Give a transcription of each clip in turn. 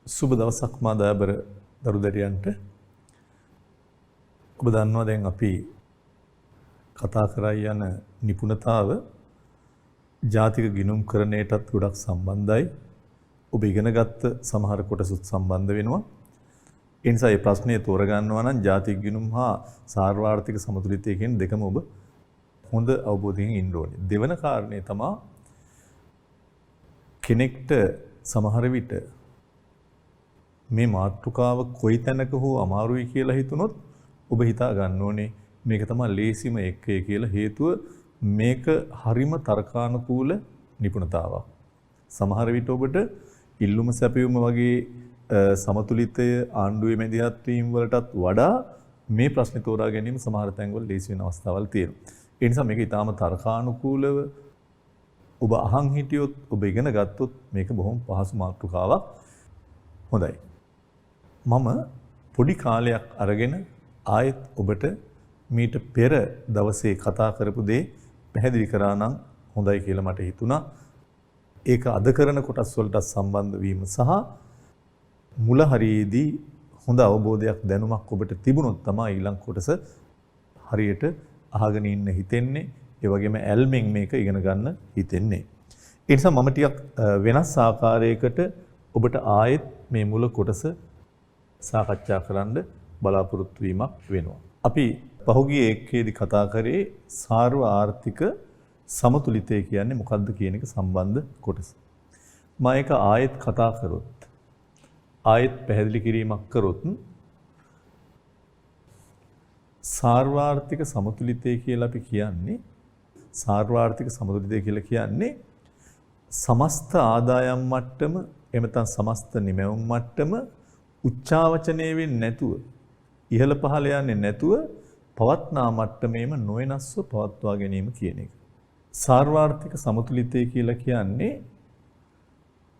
සුබ දවසක් මා දයාබර දරුදැරියන්ට. ඔබ දන්නවා දැන් අපි කතා කරයි යන නිපුණතාව ජාතික ගිණුම්කරණයටත් ගොඩක් සම්බන්ධයි. ඔබ ඉගෙනගත්ත සමහර කොටසුත් සම්බන්ධ වෙනවා. ඒ නිසා මේ ප්‍රශ්නය තෝරගන්නවා නම් ජාතික ගිණුම් හා සාර්වාර්ථික සමතුලිතය කියන දෙකම ඔබ හොඳ අවබෝධයෙන් ඉන්න ඕනේ. දෙවන කාරණේ තමයි කෙනෙක්ට සමහර විට මේ මාතෘකාව කොයි තැනක හෝ අමාරුයි කියලා හිතුනොත් ඔබ හිතා ගන්න ඕනේ මේක තමයි ලේසිම එකේ කියලා. හේතුව මේක හරිම තර්කානුකූල නිපුණතාවක්. සමහර විට ඔබට ඉල්ලුම සැපයුම වගේ සමතුලිතය ආණ්ඩුවේ මැදිහත් වීම වලටත් වඩා මේ ප්‍රශ්නේ තෝරා ගැනීම සමහර තැන්වල ලේසි වෙන අවස්ථාවල් තියෙනවා. ඒ නිසා මේක ඊටාම තර්කානුකූලව ඔබ අහන් හිටියොත් ඔබ ඉගෙන ගත්තොත් මේක බොහොම පහසු මාතෘකාවක්. හොඳයි. මම පොඩි කාලයක් අරගෙන ආයෙත් ඔබට මීට පෙර දවසේ කතා කරපු දේ පැහැදිලි කරා නම් හොඳයි කියලා මට හිතුණා. ඒක අද කරන කොටස් වලට සම්බන්ධ වීම සහ මුල හරියේදී හොඳ අවබෝධයක් දැනුමක් ඔබට තිබුණොත් තමයි ඊළඟ කොටස හරියට අහගෙන ඉන්න හිතෙන්නේ. ඒ වගේම ඇල්මෙන් මේක ඉගෙන ගන්න හිතෙන්නේ. ඒ නිසා මම ටිකක් වෙනස් ආකාරයකට ඔබට ආයෙත් මේ මුල කොටස සාකච්ඡා කරන්න බලාපොරොත්තු වීමක් වෙනවා. අපි පහුගිය එකේදී කතා කරේ සාර්ව ආර්ථික සමතුලිතය කියන්නේ මොකක්ද කියන එක සම්බන්ධ කොටස. මම ඒක ආයෙත් කතා කරොත් ආයෙත් පැහැදිලි කිරීමක් කරොත් සාර්වාර්ථික සමතුලිතය කියලා අපි කියන්නේ සාර්වාර්ථික සමතුලිතය කියලා කියන්නේ සමස්ත ආදායම් මට්ටම එහෙම නැත්නම් සමස්ත නිමැවුම් මට්ටම උච්චාවචනය වෙන්නේ නැතුව ඉහළ පහළ යන්නේ නැතුව පවත්නා මට්ටමේම නොවෙනස්ව පවත්වා ගැනීම කියන එක. සාර්වාර්ථික සමතුලිතය කියලා කියන්නේ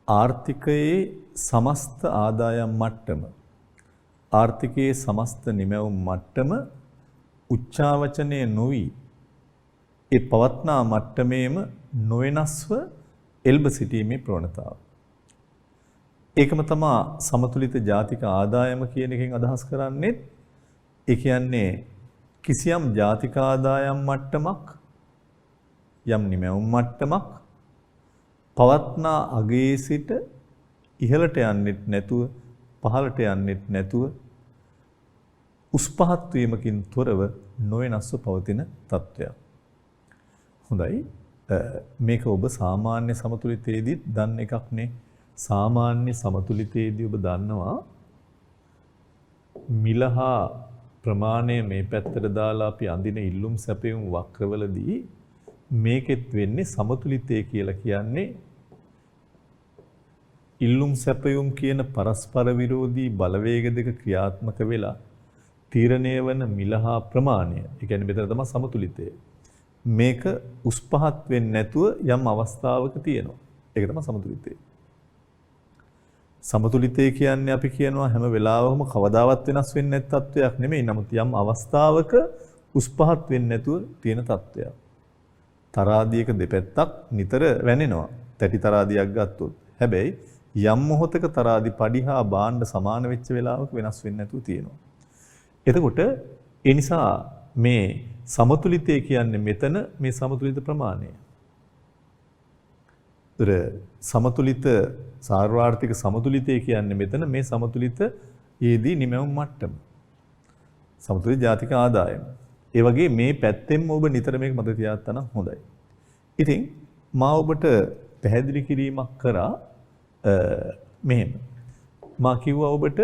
ආර්ථිකයේ සමස්ත ආදායම් මට්ටම ආර්ථිකයේ සමස්ත නිමැවුම් මට්ටම උච්චාවචනය නොවි ඒ පවත්නා මට්ටමේම නොවෙනස්ව එල්බ සිටීමේ ප්‍රවණතාව. ඒකම තමයි සමතුලිත ජාතික ආදායම කියන එකෙන් අදහස් කරන්නේ. ඒ කියන්නේ කිසියම් ජාතික ආදායම් මට්ටමක් යම් නිමැවුම් මට්ටමක් පවත්නා අගයේ සිට ඉහළට යන්නෙත් නැතුව පහළට යන්නෙත් නැතුව උස් පහත් වීමකින් තොරව නොවෙනස්ව පවතින තත්ත්වයක්. හොඳයි. මේක ඔබ සාමාන්‍ය සමතුලිතයේදීත් දන්න එකක් නේ. සාමාන්‍ය සමතුලිතයේදී ඔබ දන්නවා මිලහා ප්‍රමාණය මේ පැත්තට දාලා අපි අඳින ඉල්ලුම් සැපයුම් වක්‍රවලදී මේකෙත් වෙන්නේ සමතුලිතය කියලා කියන්නේ ඉල්ලුම් සැපයුම් කියන පරස්පර විරෝධී බලවේග දෙක ක්‍රියාත්මක වෙලා තීරණය වන මිලහා ප්‍රමාණය. ඒ කියන්නේ මෙතන තමයි සමතුලිතය. මේක උස් පහත් වෙන්නේ නැතුව යම් අවස්ථාවක තියෙනවා. ඒක තමයි සමතුලිතය. සමතුලිතය කියන්නේ අපි කියනවා හැම වෙලාවකම කවදාවත් වෙනස් වෙන්නේ නැත් තත්වයක් නෙමෙයි. නමුත් යම් අවස්ථාවක උස් පහත් වෙන්නේ නැතුව තියෙන තත්වයක්. තරාදියක දෙපැත්තක් නිතර වැනෙනවා. තැටි තරාදියක් ගත්තොත්. හැබැයි යම් මොහොතක තරාදි පඩිහා භාණ්ඩ සමාන වෙච්ච වෙලාවක වෙනස් වෙන්නේ නැතුව තියෙනවා. එතකොට ඒ නිසා මේ සමතුලිතය කියන්නේ මෙතන මේ සමතුලිත ප්‍රමාණය. සමතුලිත සාර්වාර්ථික සමතුලිතය කියන්නේ මෙතන මේ සමතුලිත යේදී නිමැවුම් මට්ටම. සමතුලිත ජාතික ආදායම. ඒ වගේ මේ පැත්තෙන්ම ඔබ නිතර මේක මතක තියාගත්තා නම් හොඳයි. ඉතින් මා ඔබට පැහැදිලි කිරීමක් කරා මෙහෙම. මා කිව්වා ඔබට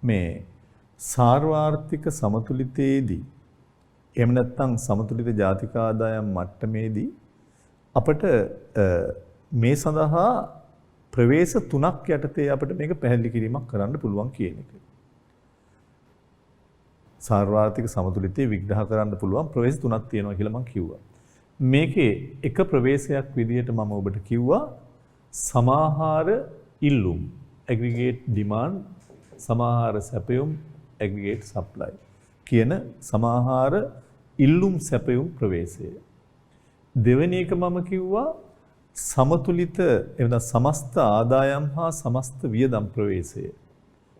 මේ සාර්වාර්ථික සමතුලිතයේදී එහෙම නැත්නම් සමතුලිත ජාතික ආදායම් මට්ටමේදී අපට මේ සඳහා ප්‍රවේශ තුනක් යටතේ අපිට මේක පැහැදිලි කිරීමක් කරන්න පුළුවන් කියන එක. සාර්වාර්ථික සමතුලිතය විග්‍රහ කරන්න පුළුවන් ප්‍රවේශ තුනක් තියෙනවා කියලා මම කිව්වා. මේකේ එක ප්‍රවේශයක් විදිහට මම ඔබට කිව්වා සමාහාර ඉල්ලුම් aggregate demand සමාහාර සැපයුම් aggregate supply කියන සමාහාර ඉල්ලුම් සැපයුම් ප්‍රවේශය. දෙවෙනි එක මම කිව්වා සමතුලිත එවන සමස්ත ආදායම් හා සමස්ත වියදම් ප්‍රවේශය.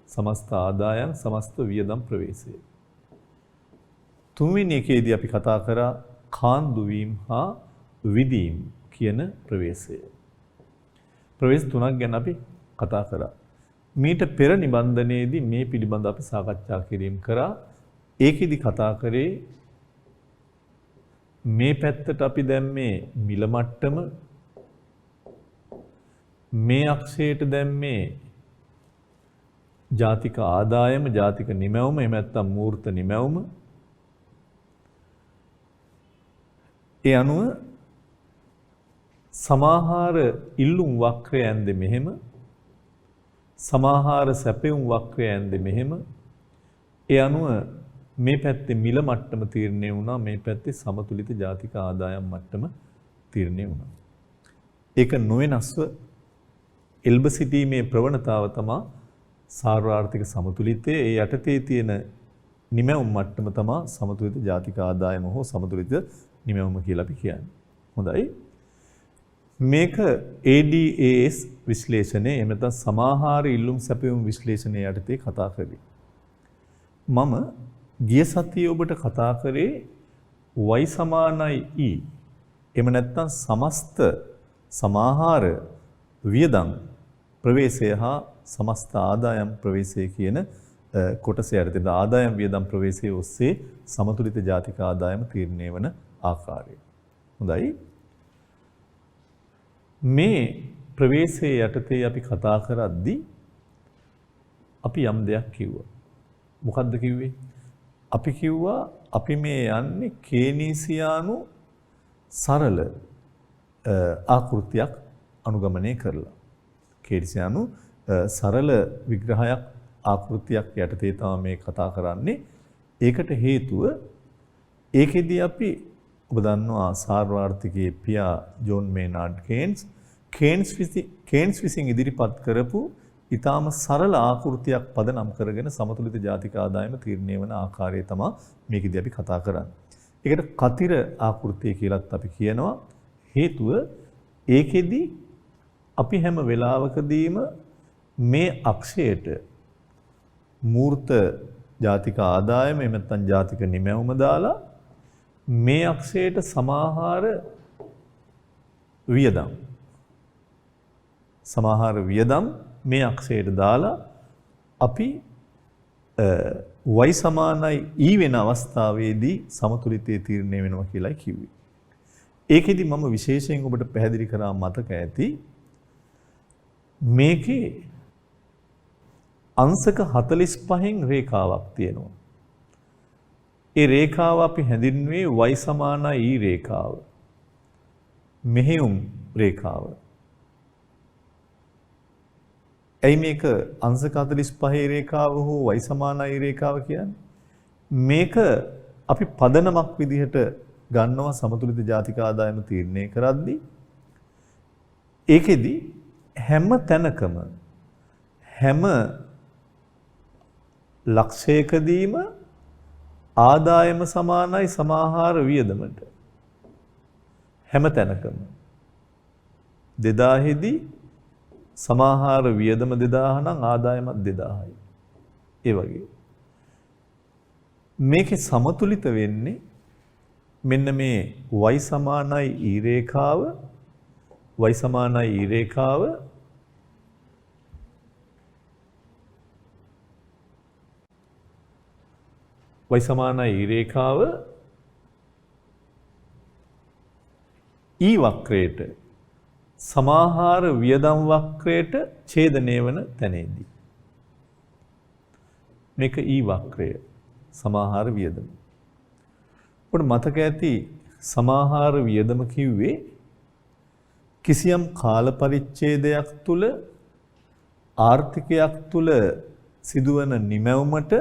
සමස්ත ආදායම් සමස්ත වියදම් ප්‍රවේශය. තුන්වෙනි එකේදී අපි කතා කරා කාන්දු වීම හා විදීම් කියන ප්‍රවේශය. ප්‍රවේශ තුනක් ගැන අපි කතා කරා. මීට පෙර නිබන්ධනයේදී මේ පිළිබඳව අපි සාකච්ඡා කිරීම කරා. ඒකෙදි කතා කරේ මේ පැත්තට අපි දැම්මේ මිල මට්ටම, මේ අක්ෂයට දැම්මේ ජාතික ආදායම, ජාතික නිමැවුම, එහෙම නැත්නම් මූර්ත නිමැවුම. ඒ අනුව සමාහාර ඉල්ලුම් වක්‍රය ඇන්දේ මෙහෙම, සමාහාර සැපයුම් වක්‍රය ඇන්දේ මෙහෙම. ඒ අනුව මේ පැත්තේ මිල මට්ටම තීරණය වුණා, මේ පැත්තේ සමතුලිත ජාතික ආදායම් මට්ටම තීරණය වුණා. ඒක නොවෙනස්ව එල්බ සිටීමේ ප්‍රවණතාව තමයි සාර්වාර්ථික සමතුලිතය. ඒ යටතේ තියෙන නිමැවුම් මට්ටම තමයි සමතුලිත ජාතික ආදායම හෝ සමතුලිත නිමැවුම කියලා අපි කියන්නේ. හොඳයි. මේක ADAS විශ්ලේෂණය එහෙම නැත්නම් සමාහාර ඉල්ලුම් සැපයුම් විශ්ලේෂණය යටතේ කතා කරේ. මම ගිය සතියේ ඔබට කතා කරේ y සමානයි e. එහෙම නැත්නම් සමස්ත සමාහාර වියදම් ප්‍රවේශය හා සමස්ත ආදායම් ප්‍රවේශය කියන කොටස යටතේ ආදායම් වියදම් ප්‍රවේශයේ ඔස්සේ සමතුලිත ජාතික ආදායම තීරණය වන ආකාරය. හොඳයි. මේ ප්‍රවේශයේ යටතේ අපි කතා කරද්දී අපි යම් දෙයක් කිව්වා. මොකද්ද කිව්වේ? අපි කිව්වා අපි මේ යන්නේ කේනීසියානු සරල ආකෘතියක් අනුගමනය කරලා. කේනීසියානු සරල විග්‍රහයක් ආකෘතියක් යටතේ තමයි මේ කතා කරන්නේ. ඒකට හේතුව ඒකෙදී අපි ඔබ දන්නවා සාර්වාර්ථිකයේ පියා ජෝන් මේනාඩ් කේන්ස් විසින් ඉදිරිපත් කරපු ඊටාම සරල ආකෘතියක් පදනම් කරගෙන සමතුලිත ජාතික ආදායම තීරණය වන ආකාරය තමයි මේකෙදී අපි කතා කරන්නේ. ඒකට කතිර ආකෘතිය කියලාත් අපි කියනවා. හේතුව ඒකෙදී අපි හැම වෙලාවකදීම මේ අක්ෂයට මූර්ත ජාතික ආදායම එහෙම නැත්නම් ජාතික නිමැවුම දාලා මේ අක්ෂයට සමාහාර වියදම් මේ අක්ෂයට දාලා අපි y සමානයි e වෙන අවස්ථාවේදී සමතුලිතයේ තීරණය වෙනවා කියලායි කිව්වේ. ඒකෙදි මම විශේෂයෙන් ඔබට පැහැදිලි කරා මතක ඇති මේකේ අංශක 45න් රේඛාවක් තියෙනවා. ඒ රේඛාව අපි හැඳින්වුවේ y සමානයි e රේඛාව. මෙහෙයුම් රේඛාව. ඇයි මේක අංශක 45 රේඛාව හෝ y සමානයි රේඛාව කියන්නේ? මේක අපි පදනමක් විදිහට ගන්නවා සමතුලිත ජාතික ආදායම තීරණය කරද්දී. ඒකෙදි හැම තැනකම හැම ලක්ෂයකදීම ආදායම සමානයි සමාහාර වියදමට. හැම තැනකම 2000 දී සමාහාර වියදම 2000 නම් ආදායමත් 2000යි. ඒ වගේ. මේකේ සමතුලිත වෙන්නේ මෙන්න මේ y සමානයි e රේඛාව y සමානයි e රේඛාව y සමානයි e රේඛාව e වක්‍රයට සමාහාර වියදම් වක්‍රයට ඡේදනය වන තැනේදී මේක e වක්‍රය සමාහාර වියදම. ඔබට මතක ඇති සමාහාර වියදම කිව්වේ කිසියම් කාල පරිච්ඡේදයක් තුල ආර්ථිකයක් තුල සිදුවන නිමැවුමට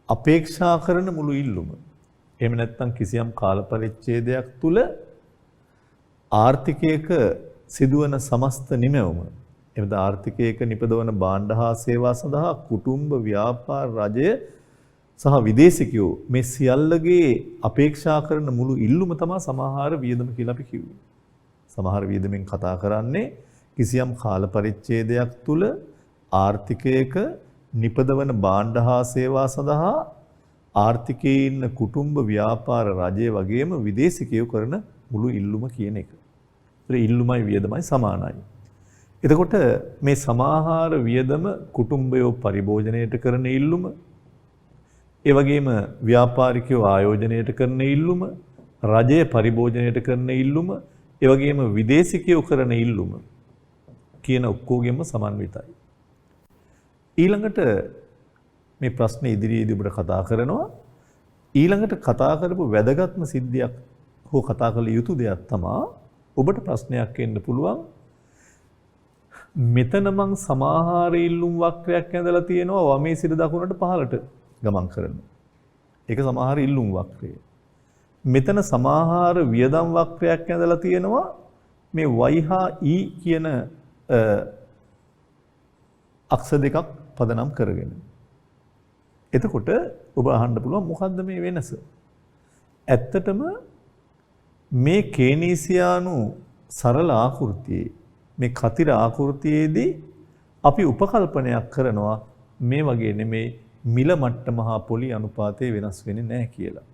අපේක්ෂා කරන මුළු ඉල්ලුම. එහෙම නැත්නම් කිසියම් කාල පරිච්ඡේදයක් තුල ආර්ථිකයක සිදුවන සමස්ත නිමැවුම එවද ආර්ථිකයක නිපදවන භාණ්ඩ හා සේවා සඳහා කුටුම්බ ව්‍යාපාර රජය සහ විදේශිකයෝ මේ සියල්ලගේ අපේක්ෂා කරන මුළු ඉල්ලුම තමයි සමාහාර වියදම කියලා අපි කිව්වේ. සමහර වියදමෙන් කතා කරන්නේ කිසියම් කාල පරිච්ඡේදයක් තුල ආර්ථිකයක නිපදවන භාණ්ඩ හා සේවා සඳහා ආර්ථිකයේ ඉන්න කුටුම්බ ව්‍යාපාර රජය වගේම විදේශිකයෝ කරන මුළු ඉල්ලුම කියන එක. ඒ ඉල්ලුමයි වියදමයි සමානයි. එතකොට මේ සමාහාර වියදම කුටුම්බයෝ පරිභෝජනයට කරන ඉල්ලුම, ඒ වගේම ව්‍යාපාරිකයෝ ආයෝජනයට කරන ඉල්ලුම, රජය පරිභෝජනයට කරන ඉල්ලුම, ඒ වගේම විදේශිකයෝ කරන ඉල්ලුම කියන ඔක්කොගෙම සමන්විතයි. ඊළඟට මේ ප්‍රශ්නේ ඉදිරියේදී ඔබට කතා කරනවා. ඊළඟට කතා කරපු වැදගත්ම සිද්ධියක් හෝ කතා කළ යුතු දෙයක් තමයි ඔබට ප්‍රශ්නයක් එන්න පුළුවන්. මෙතන මං සමාහාර ඉල්ලුම් වක්‍රයක් ඇඳලා තියෙනවා වමේ සිට දකුණට පහළට ගමන් කරන. ඒක සමාහාර ඉල්ලුම් වක්‍රය. මෙතන සමාහාර වියදම් වක්‍රයක් ඇඳලා තියෙනවා මේ y හා e කියන අක්ෂ දෙකක් පදනම් කරගෙන. එතකොට ඔබ අහන්න පුළුවන් මොකද්ද මේ වෙනස? ඇත්තටම මේ කේනීසියානු සරල ආකෘතියේ මේ කතිර ආකෘතියේදී අපි උපකල්පනයක් කරනවා මේ වගේ නෙමේ මිල මට්ටම හා පොලි අනුපාතය වෙනස් වෙන්නේ නැහැ කියලා.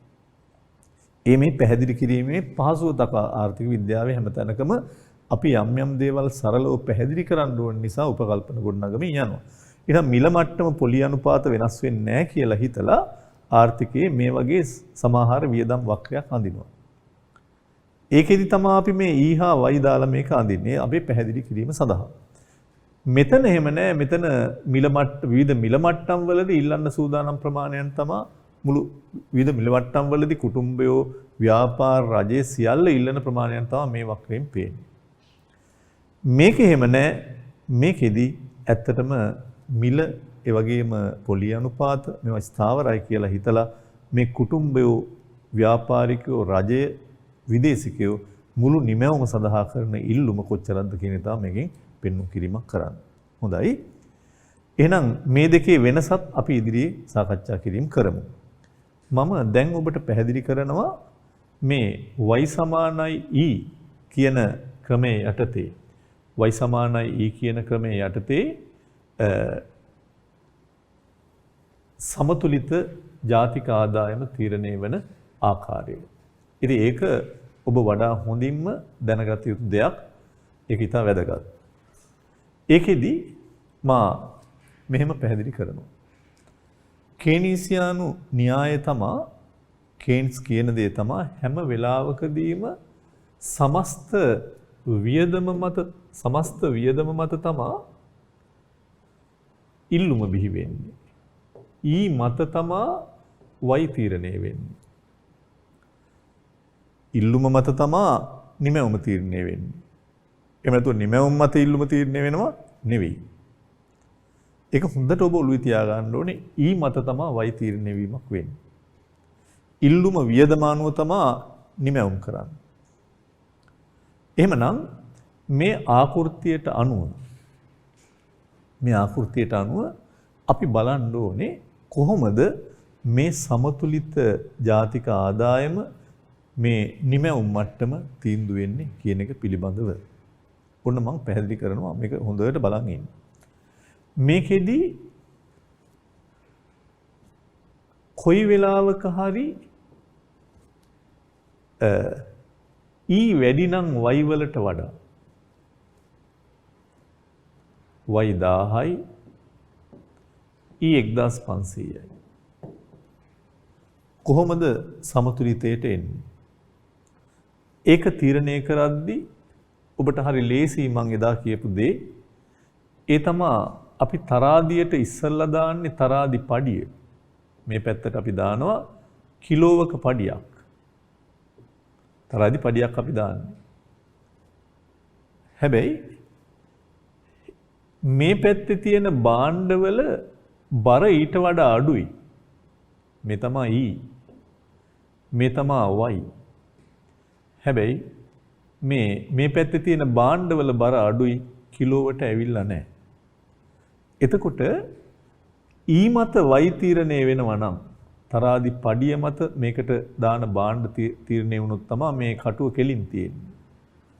මේ පැහැදිලි කිරීමේ පහසුව දක්වා ආර්ථික විද්‍යාවේ හැමතැනකම අපි යම් යම් දේවල් සරලව පැහැදිලි කරන්න ඕන නිසා උපකල්පන ගොඩනගමින් යනවා. ඊට මිල මට්ටම පොලි අනුපාත වෙනස් වෙන්නේ නැහැ කියලා හිතලා ආර්ථිකයේ මේ වගේ සමාහාර වියදම් වක්‍රයක් අඳිනවා. ඒකෙදි තමයි අපි මේ E හා Y දාලා මේක අඳින්නේ අපි පැහැදිලි කිරීම සඳහා. මෙතන එහෙම නැහැ. මෙතන විවිධ මිල මට්ටම් වලදී ඉල්ලන්න සූදානම් ප්‍රමාණයන් තමයි මුළු විවිධ මිල මට්ටම් වලදී කුටුම්බයෝ ව්‍යාපාර රජයේ සියල්ල ඉල්ලන ප්‍රමාණයන් තමයි මේ වක්‍රයෙන් පේන්නේ. මේක එහෙම නැහැ. මේකෙදි ඇත්තටම මිල ඒ වගේම පොලි අනුපාත මේවා ස්ථාවරයි කියලා හිතලා මේ කුටුම්බයෝ ව්‍යාපාරිකයෝ රජය විදේශිකයෝ මුළු නිමැවුම සඳහා කරන ඉල්ලුම කොච්චරක්ද කියන එක තමයි මේකෙන් පෙන්වු කිරීමක් කරන්නේ. හොඳයි. එහෙනම් මේ දෙකේ වෙනසත් අපි ඉදිරියේ සාකච්ඡා කිරීම කරමු. මම දැන් ඔබට පැහැදිලි කරනවා මේ y සමානයි e කියන ක්‍රමයේ යටතේ y සමානයි e කියන ක්‍රමයේ යටතේ සමතුලිත ජාතික ආදායම තීරණය වන ආකාරය. ඉතින් ඒක ඔබ වඩා හොඳින්ම දැනගත යුතු දෙයක්. ඒක ඉතා වැදගත්. ඒකෙදි මා මෙහෙම පැහැදිලි කරනවා. කේනීසියානු න්‍යාය තමා කේන්ස් කියන දේ තමා හැම වෙලාවකදීම සමස්ත වියදම මත තමා ඉල්ලුම බිහි වෙන්නේ. E මත තමා y තීරණය වෙන්නේ. ඉල්ලුම මත තමා නිමැවුම තීරණය වෙන්නේ. එහෙම නැතුව නිමැවුම මත ඉල්ලුම තීරණය වෙනවා නෙවෙයි. ඒක හොඳට ඔබ ඔළුවේ තියාගන්න ඕනේ. E මත තමා y තීරණය වීමක් වෙන්නේ. ඉල්ලුම වියදමානුව තමා නිමැවුම් කරන්නේ. එහෙමනම් මේ ආකෘතියට අනුව අපි බලන්න ඕනේ කොහොමද මේ සමතුලිත ජාතික ආදායම මේ නිමැවුම් මට්ටම තීන්දුව වෙන්නේ කියන එක පිළිබඳව. ඔන්න මම පැහැදිලි කරනවා මේක හොඳට බලන් ඉන්න. මේකෙදි කොයි වෙලාවක හරි E වැඩි නම් y වලට වඩා y 1000යි E 1500යි. කොහොමද සමතුලිතයට එන්නේ? ඒක තීරණය කරද්දී ඔබට හරි ලේසි මම එදා කියපු දේ. ඒ තමයි අපි තරාදියට ඉස්සල්ලා දාන්නේ තරාදි පඩිය. මේ පැත්තට අපි දානවා කිලෝවක පඩියක්. තරාදි පඩියක් අපි දාන්නේ. හැබැයි මේ පැත්තේ තියෙන භාණ්ඩවල බර ඊට වඩා අඩුයි. මේ තමයි E. මේ තමයි Y. හැබැයි මේ පැත්තේ තියෙන භාණ්ඩවල බර අඩුයි කිලෝවට ඇවිල්ලා නැහැ. එතකොට ඊ මත y තීරණය වෙනවා නම් තරාදි පඩිය මත මේකට දාන භාණ්ඩ තීරණය වුණොත් තමයි මේ කටුව කෙලින් තියෙන්නේ.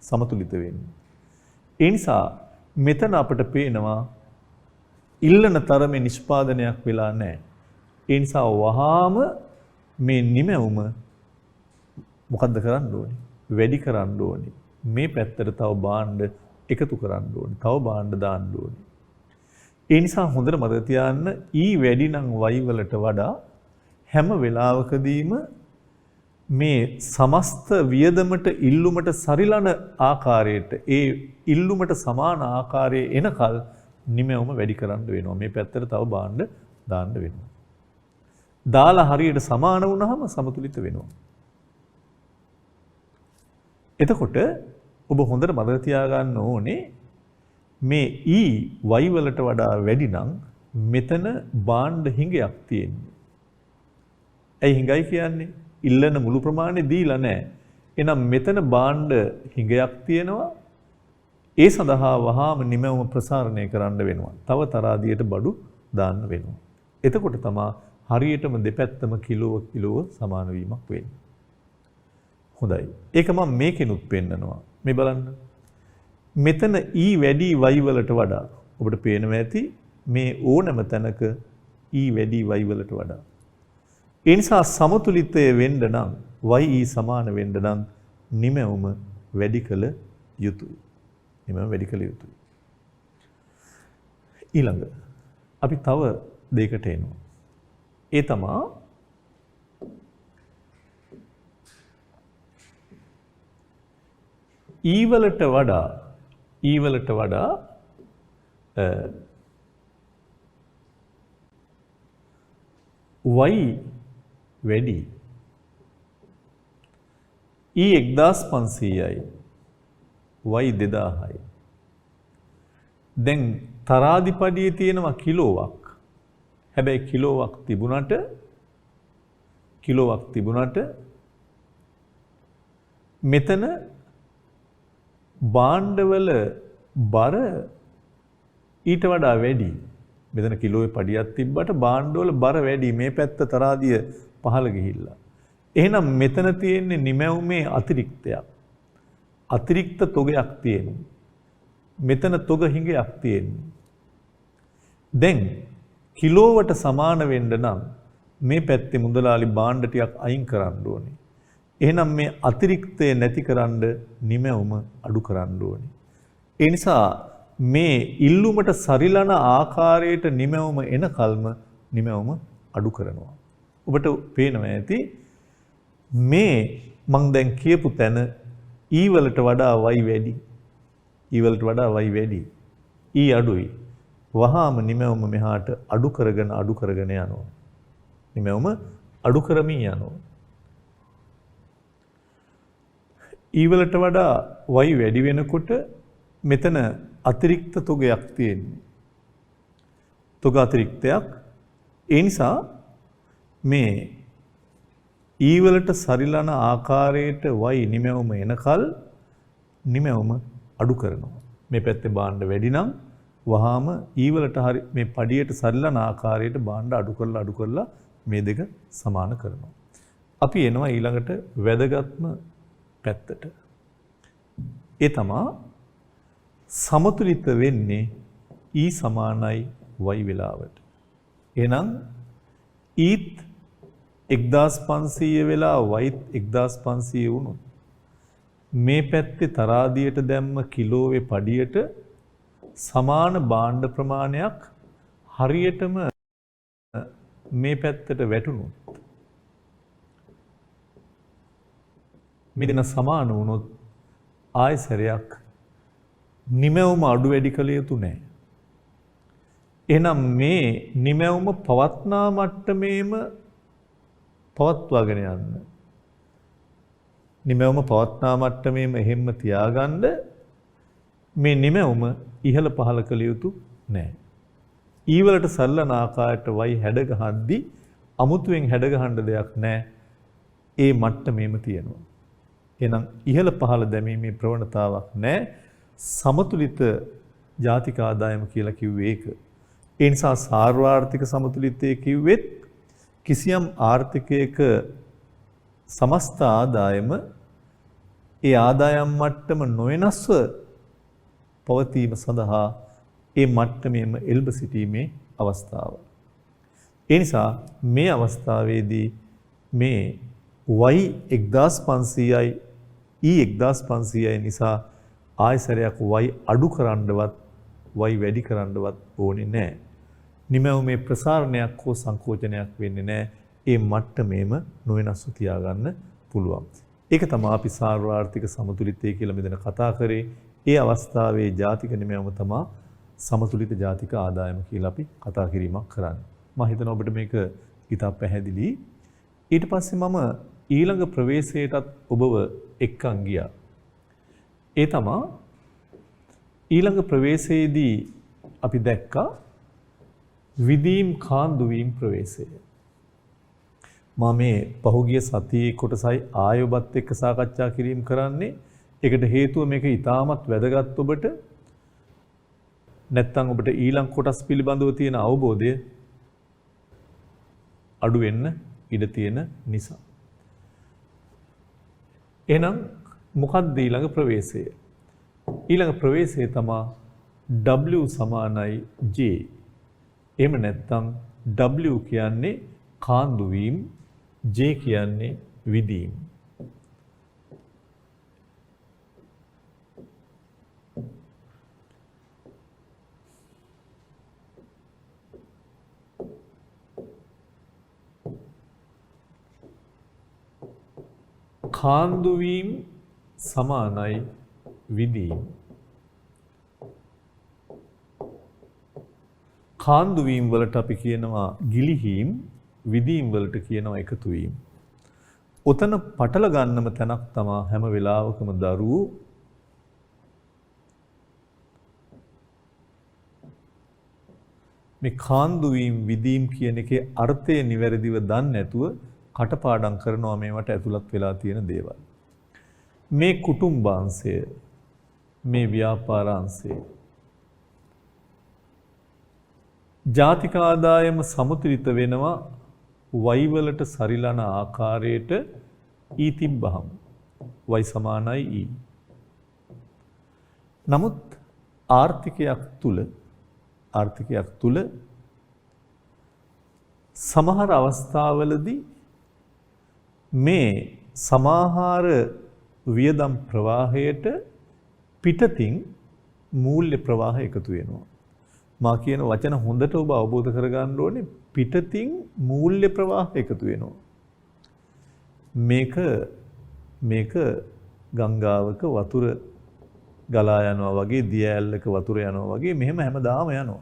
සමතුලිත වෙන්නේ. ඒ නිසා මෙතන අපිට පේනවා ඉල්ලන තරමේ නිෂ්පාදනයක් වෙලා නැහැ. ඒ නිසා වහාම මේ නිමැවුම මොකද්ද කරන්න ඕනේ? වැඩි කරන්න ඕනේ. මේ පැත්තට තව භාණ්ඩ එකතු කරන්න ඕනේ. තව භාණ්ඩ දාන්න ඕනේ. ඒ නිසා හොඳට මතක තියාගන්න ඊ වැඩි නම් y වලට වඩා හැම වෙලාවකදීම මේ සමස්ත වියදමට ඉල්ලුමට සරිලන ආකාරයට ඒ ඉල්ලුමට සමාන ආකාරයේ එනකල් නිමැවුම වැඩි කරන්න වෙනවා. මේ පැත්තට තව භාණ්ඩ දාන්න වෙනවා. දාලා හරියට සමාන වුණාම සමතුලිත වෙනවා. එතකොට ඔබ හොඳට මතක තියාගන්න ඕනේ මේ E y වලට වඩා වැඩි නම් මෙතන භාණ්ඩ හිඟයක් තියෙන්නේ. ඇයි හිඟයි කියන්නේ? ඉල්ලන මුළු ප්‍රමාණය දීලා නැහැ. එහෙනම් මෙතන භාණ්ඩ හිඟයක් තියෙනවා. ඒ සඳහා වහාම නිමැවුම ප්‍රසාරණය කරන්න වෙනවා. තව තරාදියට බඩු දාන්න වෙනවා. එතකොට තමයි හරියටම දෙපැත්තම කිලෝව සමාන වීමක් වෙන්නේ. හොඳයි. ඒක මම මේකෙනුත් පෙන්නනවා. මේ බලන්න. මෙතන E වැඩි y වලට වඩා ඔබට පේනවා ඇති මේ ඕනම තැනක E වැඩි y වලට වඩා. ඒ නිසා සමතුලිතය වෙන්න නම් y සමාන වෙන්න නම් නිමැවුම වැඩි කළ යුතුයි. නිමැවුම වැඩි කළ යුතුයි. ඊළඟ අපි තව දෙයකට එනවා. ඒ තමයි E වලට වඩා y වැඩි. E 1500යි y 2000යි. දැන් තරාදිපඩියේ තියෙනවා කිලෝවක්. හැබැයි කිලෝවක් තිබුණට මෙතන භාණ්ඩවල බර ඊට වඩා වැඩි. මෙතන කිලෝයේ පඩියක් තිබ්බට භාණ්ඩවල බර වැඩි. මේ පැත්ත තරාදිය පහළ ගිහිල්ලා. එහෙනම් මෙතන තියෙන්නේ නිමැවුමේ අතිරික්තයක්. අතිරික්ත තොගයක් තියෙනවා. මෙතන තොග හිඟයක් තියෙනවා. දැන් කිලෝවට සමාන වෙන්න නම් මේ පැත්තේ මුදලාලි භාණ්ඩ ටිකක් අයින් කරන්න ඕනේ. එහෙනම් මේ අතිරික්තය නැතිකරන්න නිමැවුම අඩු කරන්න ඕනේ. ඒ නිසා මේ ඉල්ලුමට සරිලන ආකාරයට නිමැවුම එනකල්ම නිමැවුම අඩු කරනවා. ඔබට පේනවා ඇති මේ මං දැන් කියපු තැන E වලට වඩා y වැඩි. E වලට වඩා y වැඩි. E අඩුයි. වහාම නිමැවුම මෙහාට අඩු කරගෙන යනවා. නිමැවුම අඩු කරමින් යනවා. E වලට වඩා y වැඩි වෙනකොට මෙතන අතිරික්ත තොගයක් තියෙන්නේ. තොග අතිරික්තයක්. ඒ නිසා මේ E වලට සරිලන ආකාරයට y නිමැවුම එනකල් නිමැවුම අඩු කරනවා. මේ පැත්තේ භාණ්ඩ වැඩි නම් වහාම E වලට හරි මේ පඩියට සරිලන ආකාරයට භාණ්ඩ අඩු කරලා මේ දෙක සමාන කරනවා. අපි එනවා ඊළඟට වැදගත්ම පැත්තට. ඒ තමයි සමතුලිත වෙන්නේ E සමානයි y වෙලාවට. එහෙනම් Eත් 1500 වෙලා yත් 1500 වුණොත් මේ පැත්තේ තරාදියට දැම්ම කිලෝවේ පඩියට සමාන භාණ්ඩ ප්‍රමාණයක් හරියටම මේ පැත්තට වැටුණොත් මෙතන සමාන වුණොත් ආයසරයක් නිමැවුම අඩු වැඩි කළ යුතු නැහැ. එහෙනම් මේ නිමැවුම පවත්නා මට්ටමේම පවත්වාගෙන යන්න. නිමැවුම පවත්නා මට්ටමේම එහෙම්ම තියාගන්න මේ නිමැවුම ඉහළ පහළ කළ යුතු නැහැ. E වලට සරලන ආකාරයට y හැඩ ගහද්දී අමුතුවෙන් හැඩ ගහන්න දෙයක් නැහැ. ඒ මට්ටමේම තියෙනවා. එහෙනම් ඉහළ පහළ දැමීමේ ප්‍රවණතාවක් නැහැ. සමතුලිත ජාතික ආදායම කියලා කිව්වේ ඒක. ඒ නිසා සාර්වාර්ථික සමතුලිතය කිව්වෙත් කිසියම් ආර්ථිකයක සමස්ත ආදායම ඒ ආදායම් මට්ටම නොවෙනස්ව පවතීම සඳහා ඒ මට්ටමේම එල්බ සිටීමේ අවස්ථාව. ඒ නිසා මේ අවස්ථාවේදී මේ y 1500යි e 1500යි නිසා ආයසරයක් y අඩු කරන්නවත් y වැඩි කරන්නවත් ඕනේ නැහැ. නිමැවුමේ ප්‍රසාරණයක් හෝ සංකෝචනයක් වෙන්නේ නැහැ. ඒ මට්ටමේම නොවෙනස්ව තියාගන්න පුළුවන්. ඒක තමයි අපි සාර්වාර්ථික සමතුලිතය කියලා මෙතන කතා කරේ. ඒ අවස්ථාවේ ජාතික නිමැවුම තමයි සමතුලිත ජාතික ආදායම කියලා අපි කතා කිරීමක් කරන්නේ. මම හිතනවා ඔබට මේක ඉතා පැහැදිලි. ඊට පස්සේ මම ඊළඟ ප්‍රවේශයටත් ඔබව එක්කන් ගියා. ඒ තමයි ඊළඟ ප්‍රවේශයේදී අපි දැක්කා විදීම් කාන්දු වීම ප්‍රවේශය. මම මේ පහුගිය සතියේ කොටසයි ආයොබත් එක්ක සාකච්ඡා කිරීම කරන්නේ. ඒකට හේතුව මේක ඉතාමත් වැදගත් ඔබට. නැත්තම් ඔබට ඊළඟ කොටස් පිළිබඳව තියෙන අවබෝධය අඩු වෙන්න ඉඩ තියෙන නිසා. එහෙනම් මොකක්ද ඊළඟ ප්‍රවේශය? ඊළඟ ප්‍රවේශය තමයි W සමානයි J. එහෙම නැත්නම් W කියන්නේ කාන්දු වීම, J කියන්නේ විදීම. කාන්දු වීම සමානයි විදීම. කාන්දු වීම වලට අපි කියනවා ගිලිහීම්, විදීම් වලට කියනවා එකතු වීම. ඔතන පටල ගන්නම තැනක් තමයි හැම වෙලාවකම දරුවෝ මේ කාන්දු වීම, විදීම් කියන එකේ අර්ථය නිවැරදිව දන්නේ නැතුව කටපාඩම් කරනවා මේවට ඇතුළත් වෙලා තියෙන දේවල්. මේ කුටුම්බාංශය, මේ ව්‍යාපාරාංශය, ජාතික ආදායම සමතුලිත වෙනවා y වලට සරිලන ආකාරයට e තිබ්බහම y සමානයි e. නමුත් ආර්ථිකයක් තුල සමහර අවස්ථාවලදී මේ සමාහාර වියදම් ප්‍රවාහයට පිටතින් මූල්‍ය ප්‍රවාහ එකතු වෙනවා. මා කියන වචන හොඳට ඔබ අවබෝධ කරගන්න ඕනේ. පිටතින් මූල්‍ය ප්‍රවාහ එකතු වෙනවා. මේක ගංගාවක වතුර ගලා යනවා වගේ, දිය ඇල්ලක වතුර යනවා වගේ මෙහෙම හැමදාම යනවා.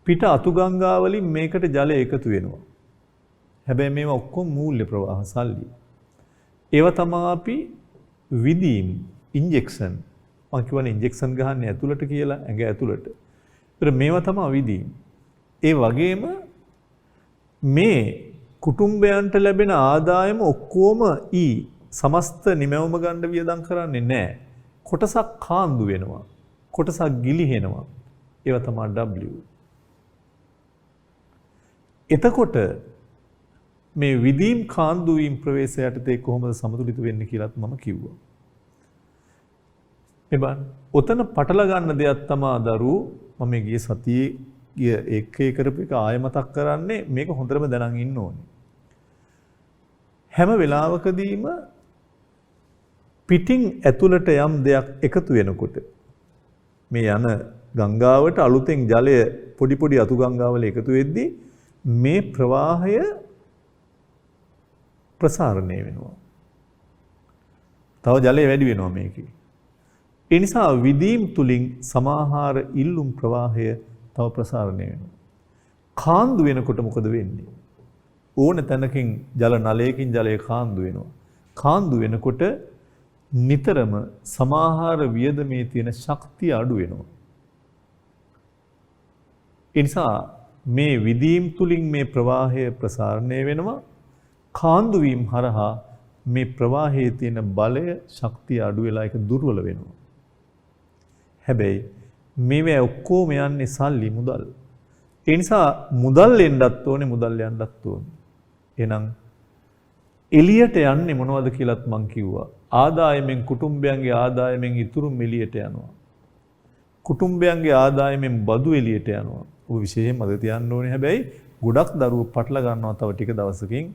පිට අතු ගංගා වලින් මේකට ජලය එකතු වෙනවා. හැබැයි මේවා ඔක්කොම මූල්‍ය ප්‍රවාහ සල්ලි. ඒවා තමයි අපි විදීම්, ඉන්ජෙක්ෂන්. මම කියවනේ ඉන්ජෙක්ෂන් ගහන්නේ ඇතුළට කියලා, ඇඟ ඇතුළට. ඒතර මේවා තමයි විදීම්. ඒ වගේම මේ කුටුම්බයන්ට ලැබෙන ආදායම ඔක්කොම සමස්ත නිමැවුම ගන්න වියදම් කරන්නේ නැහැ. කොටසක් කාන්දු වෙනවා. කොටසක් ගිලිහෙනවා. ඒවා තමයි W. එතකොට මේ විදීම් කාන්දු වීම ප්‍රවේශය යටතේ කොහොමද සමතුලිත වෙන්නේ කියලාත් මම කිව්වා. මේ බලන්න. ඔතන පටල ගන්න දෙයක් තමයි දරුවෝ මම ගිය සතියේ ඒකේ කරපු එක ආයෙ මතක් කරන්නේ. මේක හොඳටම දැනන් ඉන්න ඕනේ. හැම වෙලාවකදීම පිටින් ඇතුළට යම් දෙයක් එකතු වෙනකොට මේ යන ගංගාවට අලුතෙන් ජලය පොඩි පොඩි අතු ගංගාවල එකතු වෙද්දී මේ ප්‍රවාහය ප්‍රසාරණය වෙනවා. තව ජලය වැඩි වෙනවා මේකේ. ඒ නිසා විදීම් තුලින් සමාහාර ඉල්ලුම් ප්‍රවාහය තව ප්‍රසාරණය වෙනවා. කාන්දු වෙනකොට මොකද වෙන්නේ? ඕන තැනකින් ජල නලයකින් ජලය කාන්දු වෙනවා. කාන්දු වෙනකොට නිතරම සමාහාර වියදමේ තියෙන ශක්තිය අඩු වෙනවා. ඒ නිසා මේ විදීම් තුලින් මේ ප්‍රවාහය ප්‍රසාරණය වෙනවා. කාන්දු වීම හරහා මේ ප්‍රවාහයේ තියෙන බලය ශක්තිය අඩු වෙලා ඒක දුර්වල වෙනවා. හැබැයි මේවා ඔක්කොම යන්නේ සල්ලි මුදල්. ඒ නිසා මුදල් එන්නත් ඕනේ මුදල් යන්නත් ඕනේ. එහෙනම් එළියට යන්නේ මොනවද කියලාත් මං කිව්වා. ආදායමෙන් කුටුම්බයන්ගේ ආදායමෙන් ඉතුරුම එළියට යනවා. කුටුම්බයන්ගේ ආදායමෙන් බදු එළියට යනවා. ඔබ විශේෂයෙන් මතක තියාගන්න ඕනේ. හැබැයි ගොඩක් දරුවෝ පටල ගන්නවා තව ටික දවසකින්.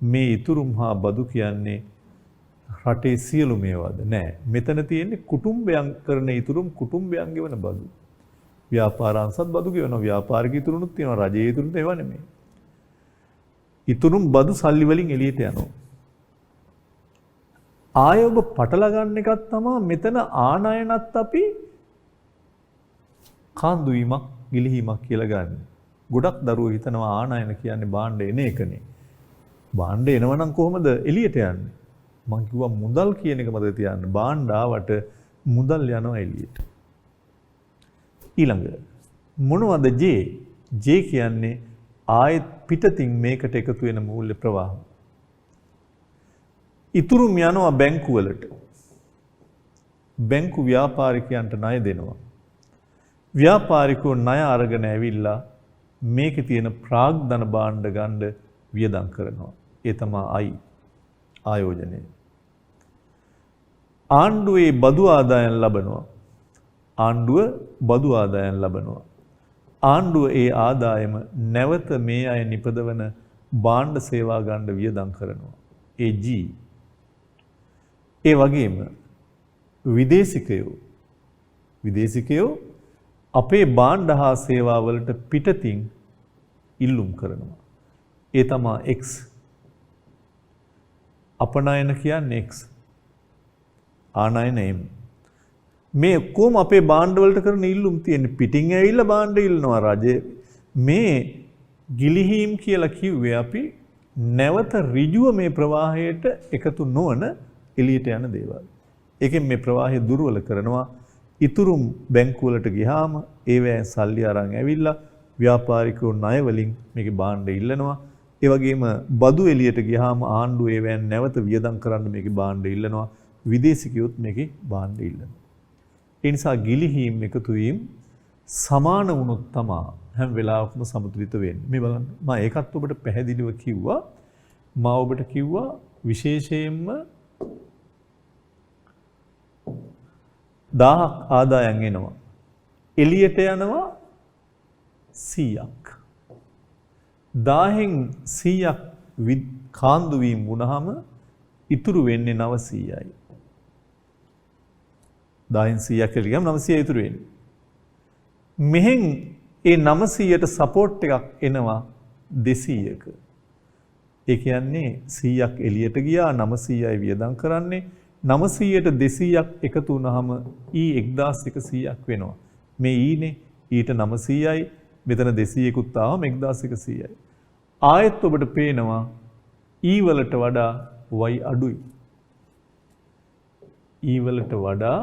මේ ඉතුරුම් හා බදු කියන්නේ රටේ සියලු මේවාද නෑ. මෙතන තියෙන්නේ කුටුම්බයන් කරන ඉතුරුම් කුටුම්බයන් ගෙවන බදු. ව්‍යාපාර අංශත් බදු ගෙවනවා. ව්‍යාපාරික ඉතුරුනුත් තියෙනවා. රජයේ ඉතුරුනුත් ඒවා නෙමෙයි. ඉතුරුම් බදු සල්ලි වලින් එළියට යනවා. ආය ඔබ පටල ගන්න එකක් තමයි මෙතන ආනයනත් අපි කාන්දු වීමක් ගිලිහීමක් කියලා ගන්න. ගොඩක් දරුවෝ හිතනවා ආනයන කියන්නේ භාණ්ඩ එන එකනේ. භාණ්ඩ එනවනම් කොහොමද එළියට යන්නේ? මං කිව්වා මුදල් කියන එක මතක තියාගන්න. භාණ්ඩ ආවට මුදල් යනවා එළියට. ඊළඟ මොනවද J? J කියන්නේ ආයෙත් පිටතින් මේකට එකතු වෙන මූල්‍ය ප්‍රවාහ. ඉතුරුම යනවා බැංකු වලට. බැංකු ව්‍යාපාරිකයන්ට ණය දෙනවා. ව්‍යාපාරිකයෝ ණය අරගෙන ඇවිල්ලා මේකේ තියෙන ප්‍රාග්ධන භාණ්ඩ ගන්න වියදම් කරනවා. ඒ තමයි ආයෝජනය. ආණ්ඩුවේ බදු ආදායම් ලබනවා. ආණ්ඩුව බදු ආදායම් ලබනවා. ආණ්ඩුව ඒ ආදායම නැවත මේ අය නිපදවන භාණ්ඩ සේවා ගන්න වියදම් කරනවා. ඒ G. ඒ වගේම විදේශිකයෝ අපේ භාණ්ඩ හා සේවා වලට පිටතින් ඉල්ලුම් කරනවා. ඒ තමයි X. අපනයන කියන්නේ X. ආනයන M. මේ කොහොම අපේ භාණ්ඩ වලට කරන ඉල්ලුම් තියෙන පිටින් ඇවිල්ලා භාණ්ඩ ඉල්ලනවා රජය. මේ ගිලිහීම් කියලා කිව්වේ අපි නැවත ඍජුව මේ ප්‍රවාහයට එකතු නොවන එළියට යන දේවල්. ඒකෙන් මේ ප්‍රවාහය දුර්වල කරනවා. ඉතුරුම් බැංකු වලට ගියාම ඒවැයෙන් සල්ලි අරන් ඇවිල්ලා ව්‍යාපාරිකයෝ ණය වලින් මේකේ භාණ්ඩ ඉල්ලනවා. ඒ වගේම බදු එළියට ගියාම ආණ්ඩුව ඒවැයෙන් නැවත වියදම් කරන්න මේකේ භාණ්ඩ ඉල්ලනවා. විදේශිකයොත් මේකේ භාණ්ඩ ඉල්ලනවා. ඒ නිසා ගිලිහීම් එකතු වීම සමාන වුණොත් තමයි හැම වෙලාවකම සමතුලිත වෙන්නේ. මේ බලන්න මම ඒකත් ඔබට පැහැදිලිව කිව්වා. මම ඔබට කිව්වා විශේෂයෙන්ම 1000ක් ආදායම් එනවා. එළියට යනවා 100ක්. 1000න් 100ක් කාන්දු වීම වුණාම ඉතුරු වෙන්නේ 900යි. 10න් 100ක් කියලා ගියාම 900 ඉතුරු වෙන්නේ. මෙහෙන් ඒ 900ට සපෝට් එකක් එනවා 200ක. ඒ කියන්නේ 100ක් එළියට ගියා 900යි වියදම් කරන්නේ 900ට 200ක් එකතු වුණාම E1100ක් වෙනවා. මේ ඊනේ ඊට 900යි මෙතන 200කුත් ආවම 1100යි. ආයෙත් ඔබට පේනවා E වලට වඩා y අඩුයි. E වලට වඩා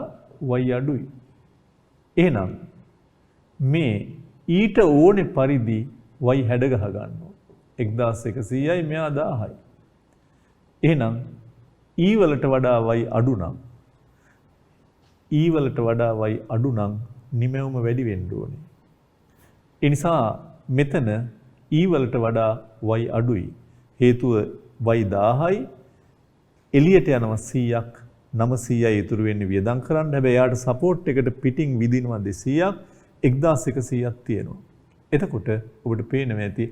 y අඩුයි. එහෙනම් මේ ඊට ඕනේ පරිදි y හැඩ ගහ ගන්නවා. 1100යි මෙයා 1000යි. එහෙනම් E වලට වඩා y අඩු නම් E වලට වඩා y අඩු නම් නිමැවුම වැඩි වෙන්න ඕනේ. ඒ නිසා මෙතන E වලට වඩා y අඩුයි. හේතුව y 1000යි එළියට යනවා 100ක් 900යි ඉතුරු වෙන්නේ වියදම් කරන්න. හැබැයි යාට සපෝට් එකට පිටින් විදිනවා 200ක් 1100ක් තියෙනවා. එතකොට ඔබට පේනවා ඇති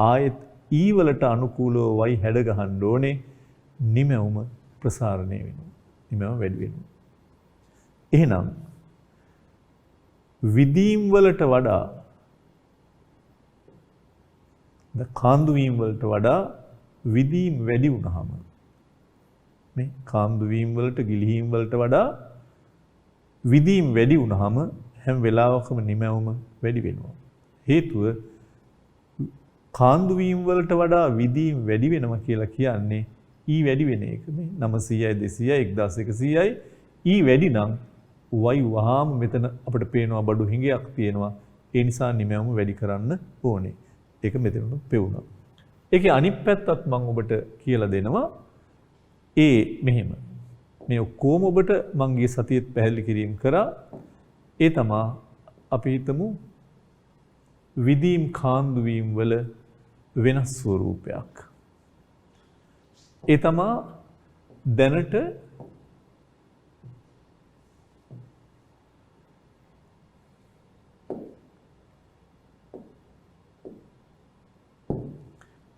ආයෙත් E වලට අනුකූලව y හැඩ ගහන්න ඕනේ. නිමැවුම ප්‍රසාරණය වෙනවා. නිමැවුම වැඩි වෙනවා. එහෙනම් විදීම් වලට වඩා කාන්දු වීම වලට වඩා විදීම් වැඩි වුණාම මේ කාන්දු වීම වලට ගිලිහීම් වලට වඩා විදීම් වැඩි වුණාම හැම වෙලාවකම නිමැවුම වැඩි වෙනවා. හේතුව කාන්දු වීම වලට වඩා විදීම් වැඩි වෙනවා කියලා කියන්නේ E වැඩි වෙන එක. මේ 900යි 200යි 1100යි E වැඩි නම් y වහාම මෙතන අපිට පේනවා බඩු හිඟයක් තියෙනවා. ඒ නිසා නිමැවුම වැඩි කරන්න ඕනේ. ඒක මෙතනට පෙවුණා. ඒකේ අනිත් පැත්තත් මම ඔබට කියලා දෙනවා. ඒ මෙහෙම. මේ ඔක්කොම ඔබට මං ගිය සතියේත් පැහැදිලි කිරීම කරා. ඒ තමා අපි හිතමු විදීම් කාන්දු වීම වල වෙනස් ස්වරූපයක්. ඒ තමා දැනට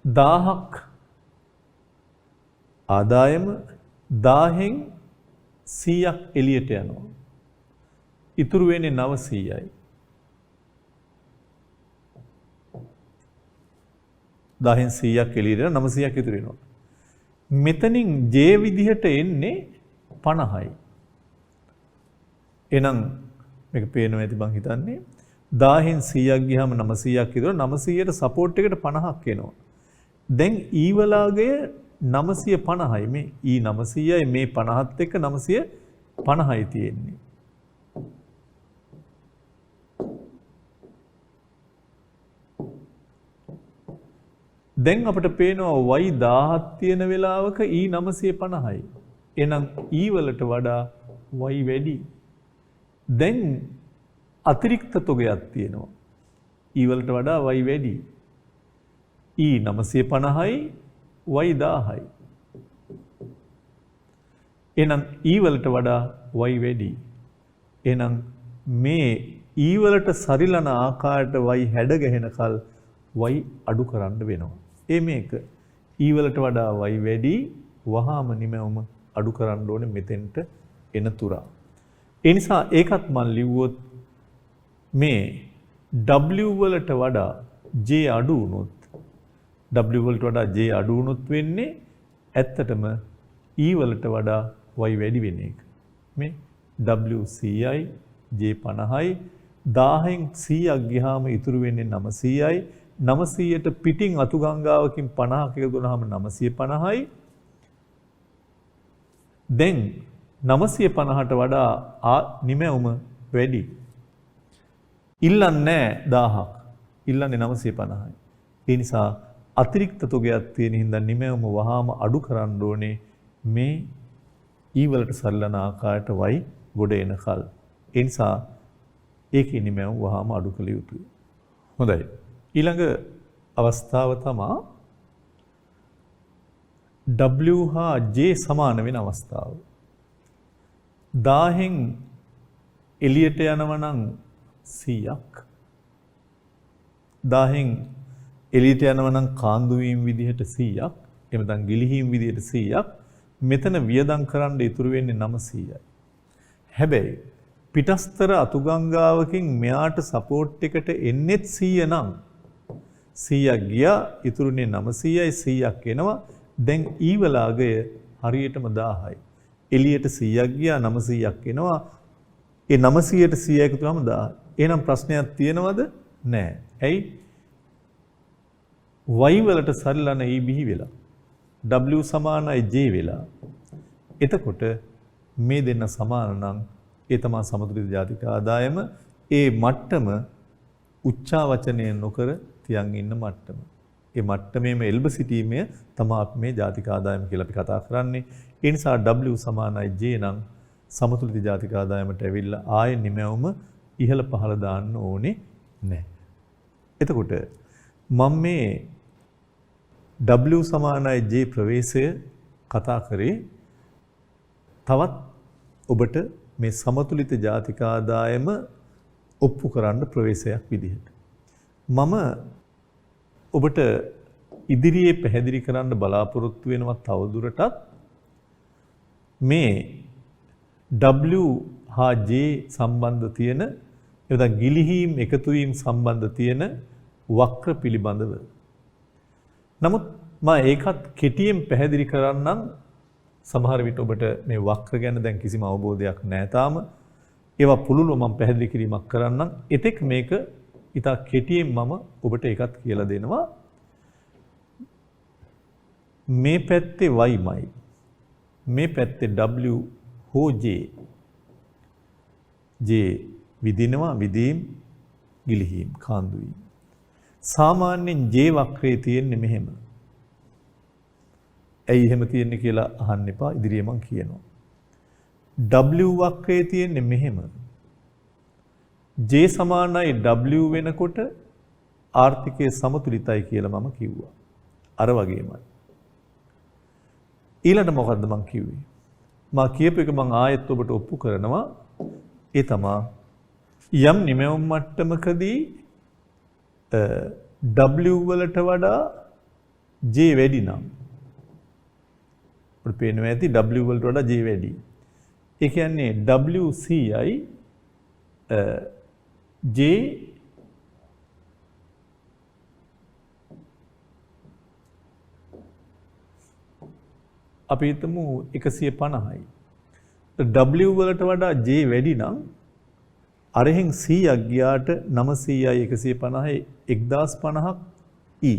දාහක් ආදායම 1000න් 100ක් එළියට යනවා. ඉතුරු වෙන්නේ 900යි. 1000න් 100ක් එළියට යනවා 900ක් ඉතුරු වෙනවා. මෙතනින් J විදිහට එන්නේ 50යි. එහෙනම් මේක පේනවා ඇති බං හිතන්නේ 1000න් 100ක් ගියාම 900ක් ඉතුරු 900ට සපෝට් එකට 50ක් එනවා. දැන් E වලාගය 950යි මේ E 900යි මේ 50ත් එක්ක 950යි තියෙන්නේ. දැන් අපිට පේනවා y 1000ක් තියෙන වෙලාවක E 950යි. එහෙනම් E වලට වඩා y වැඩි. දැන් අතිරික්ත තොගයක් තියෙනවා. E වලට වඩා y වැඩි. E 950යි y 1000යි. එහෙනම් E වලට වඩා y වැඩි. එහෙනම් මේ E වලට සරිලන ආකාරයට y හැඩ ගැහෙනකල් y අඩු කරන්න වෙනවා. මේක E වලට වඩා y වැඩි වහාම නිමවම අඩු කරන්න ඕනේ මෙතෙන්ට එන තුරා. ඒ නිසා ඒකත් මම ලිව්වොත් මේ W වලට වඩා J අඩු වුණොත් W වලට වඩා J අඩු වුණොත් වෙන්නේ ඇත්තටම E වලට වඩා y වැඩි වෙන එක. මේ W 100යි J 50යි 1000න් 100ක් ගියාම ඉතුරු වෙන්නේ 900යි 900ට පිටින් අතු ගංගාවකින් 50ක් එකතු වුණාම 950යි. දැන් 950ට වඩා නිමැවුම වැඩි. ඉල්ලන්නේ 1000ක්. ඉල්ලන්නේ 950යි. ඒ නිසා අතිරික්ත තොගයක් තියෙන හින්දා නිමැවුම වහාම අඩු කරන්න ඕනේ මේ E වලට සරලන ආකාරයට y ගොඩ එනකල්. ඒ නිසා ඒකේ නිමැවුම වහාම අඩු කළ යුතුයි. හොඳයි. ඊළඟ අවස්ථාව තමා W හා J සමාන වෙන අවස්ථාව. 1000න් එළියට යනවා නම් 100ක්. 1000න් එළියට යනවා නම් කාන්දු වීම විදිහට 100ක්. එහෙම නැත්නම් ගිලිහීම් විදිහට 100ක්. මෙතන වියදම් කරන්න ඉතුරු වෙන්නේ 900යි. හැබැයි පිටස්තර අතුගංගාවකින් මෙයාට සපෝට් එකට එන්නෙත් 100 නම් 100ක් ගියා ඉතුරුනේ 900යි 100ක් එනවා. දැන් E වලාගය හරියටම 1000යි. එළියට 100ක් ගියා 900ක් එනවා. ඒ 900ට 100 එකතු වුනම 1000. එහෙනම් ප්‍රශ්නයක් තියෙනවද? නැහැ. ඇයි? y වලට සරිලන E බිහි වෙලා. W සමානයි J වෙලා. එතකොට මේ දෙන්න සමාන නම් ඒ තමයි සමතුලිත ජාතික ආදායම. ඒ මට්ටම උච්චාවචනය නොකර තියන් ඉන්න මට්ටම. ඒ මට්ටමේම එල්බ සිටීමේ තමයි අපි මේ ජාතික ආදායම කියලා අපි කතා කරන්නේ. ඒ නිසා W සමානයි J නම් සමතුලිත ජාතික ආදායමට ඇවිල්ලා ආයේ නිමැවුම ඉහළ පහළ දාන්න ඕනේ නැහැ. එතකොට මම මේ W සමානයි J ප්‍රවේශය කතා කරේ තවත් ඔබට මේ සමතුලිත ජාතික ආදායම ඔප්පු කරන්න ප්‍රවේශයක් විදිහට. මම ඔබට ඉදිරියේ පැහැදිලි කරන්න බලාපොරොත්තු වෙනවා තවදුරටත් මේ W හා J සම්බන්ධ තියෙන එවද ගිලිහීම් එකතු වීම සම්බන්ධ තියෙන වක්‍ර පිළිබඳව. නමුත් මම ඒකත් කෙටියෙන් පැහැදිලි කරන්නම්. සමහර විට ඔබට මේ වක්‍ර ගැන දැන් කිසිම අවබෝධයක් නැහැ තාම. ඒවා පුළුල්ව මම පැහැදිලි කිරීමක් කරන්නම්. එතෙක් මේක ඉතා කෙටියෙන් මම ඔබට ඒකත් කියලා දෙනවා. මේ පැත්තේ y මයි. මේ පැත්තේ W හෝ J. J විදිනවා විදීම් ගිලිහීම් කාන්දු වීම. සාමාන්‍යයෙන් J වක්‍රයේ තියෙන්නේ මෙහෙම. ඇයි එහෙම තියෙන්නේ කියලා අහන්න එපා. ඉදිරියේ මම කියනවා. W වක්‍රයේ තියෙන්නේ මෙහෙම. J සමානයි W වෙනකොට ආර්ථිකයේ සමතුලිතයි කියලා මම කිව්වා. අර වගේමයි. ඊළඟ මොකද්ද මම කිව්වේ? මම කියපු එක මම ආයෙත් ඔබට ඔප්පු කරනවා. ඒ තමයි යම් නිමැවුම් මට්ටමකදී W වලට වඩා J වැඩි නම් අපිට පේනවා ඇති W වලට වඩා J වැඩි. ඒ කියන්නේ WCI J අපි හිතමු 150යි. W වලට වඩා J වැඩි නම් අරහෙන් 100ක් ගියාට 900යි 150යි 1050ක් E.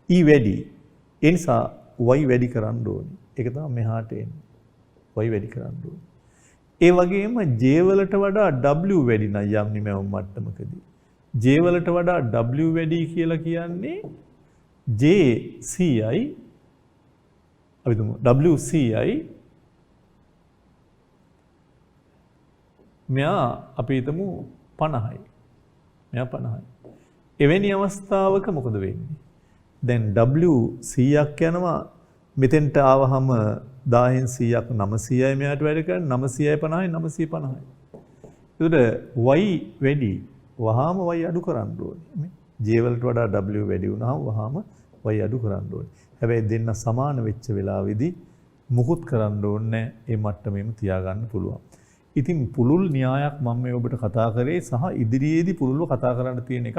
E වැඩි. ඒ නිසා Y වැඩි කරන්න ඕනේ. ඒක තමයි මෙහාට එන්නේ. Y වැඩි කරන්න ඕනේ. ඒ වගේම J වලට වඩා W වැඩි නම් යම් නිමැවුම් මට්ටමකදී J වලට වඩා W වැඩි කියලා කියන්නේ JCI අපි තුමු WCI මෙයා අපි හිතමු 50යි. මෙයා 50යි. එවැනි අවස්ථාවක මොකද වෙන්නේ? දැන් W 100ක් යනවා මෙතෙන්ට ආවහම 10න් 100ක් 900යි මෙයාට වැඩ කරන්නේ 900යි 50යි 950යි. ඒකට Y වැඩි වහාම Y අඩු කරන්න ඕනේ. J වලට වඩා W වැඩි වුණාම වහාම Y අඩු කරන්න ඕනේ. හැබැයි දෙන්න සමාන වෙච්ච වෙලාවේදී මුකුත් කරන්න ඕනේ ඒ මට්ටමෙම තියාගන්න පුළුවන්. ඉතින් පුළුල් න්‍යායක් මම මේ ඔබට කතා කරේ සහ ඉදිරියේදී පුළුල්ව කතා කරන්න තියෙන එකක්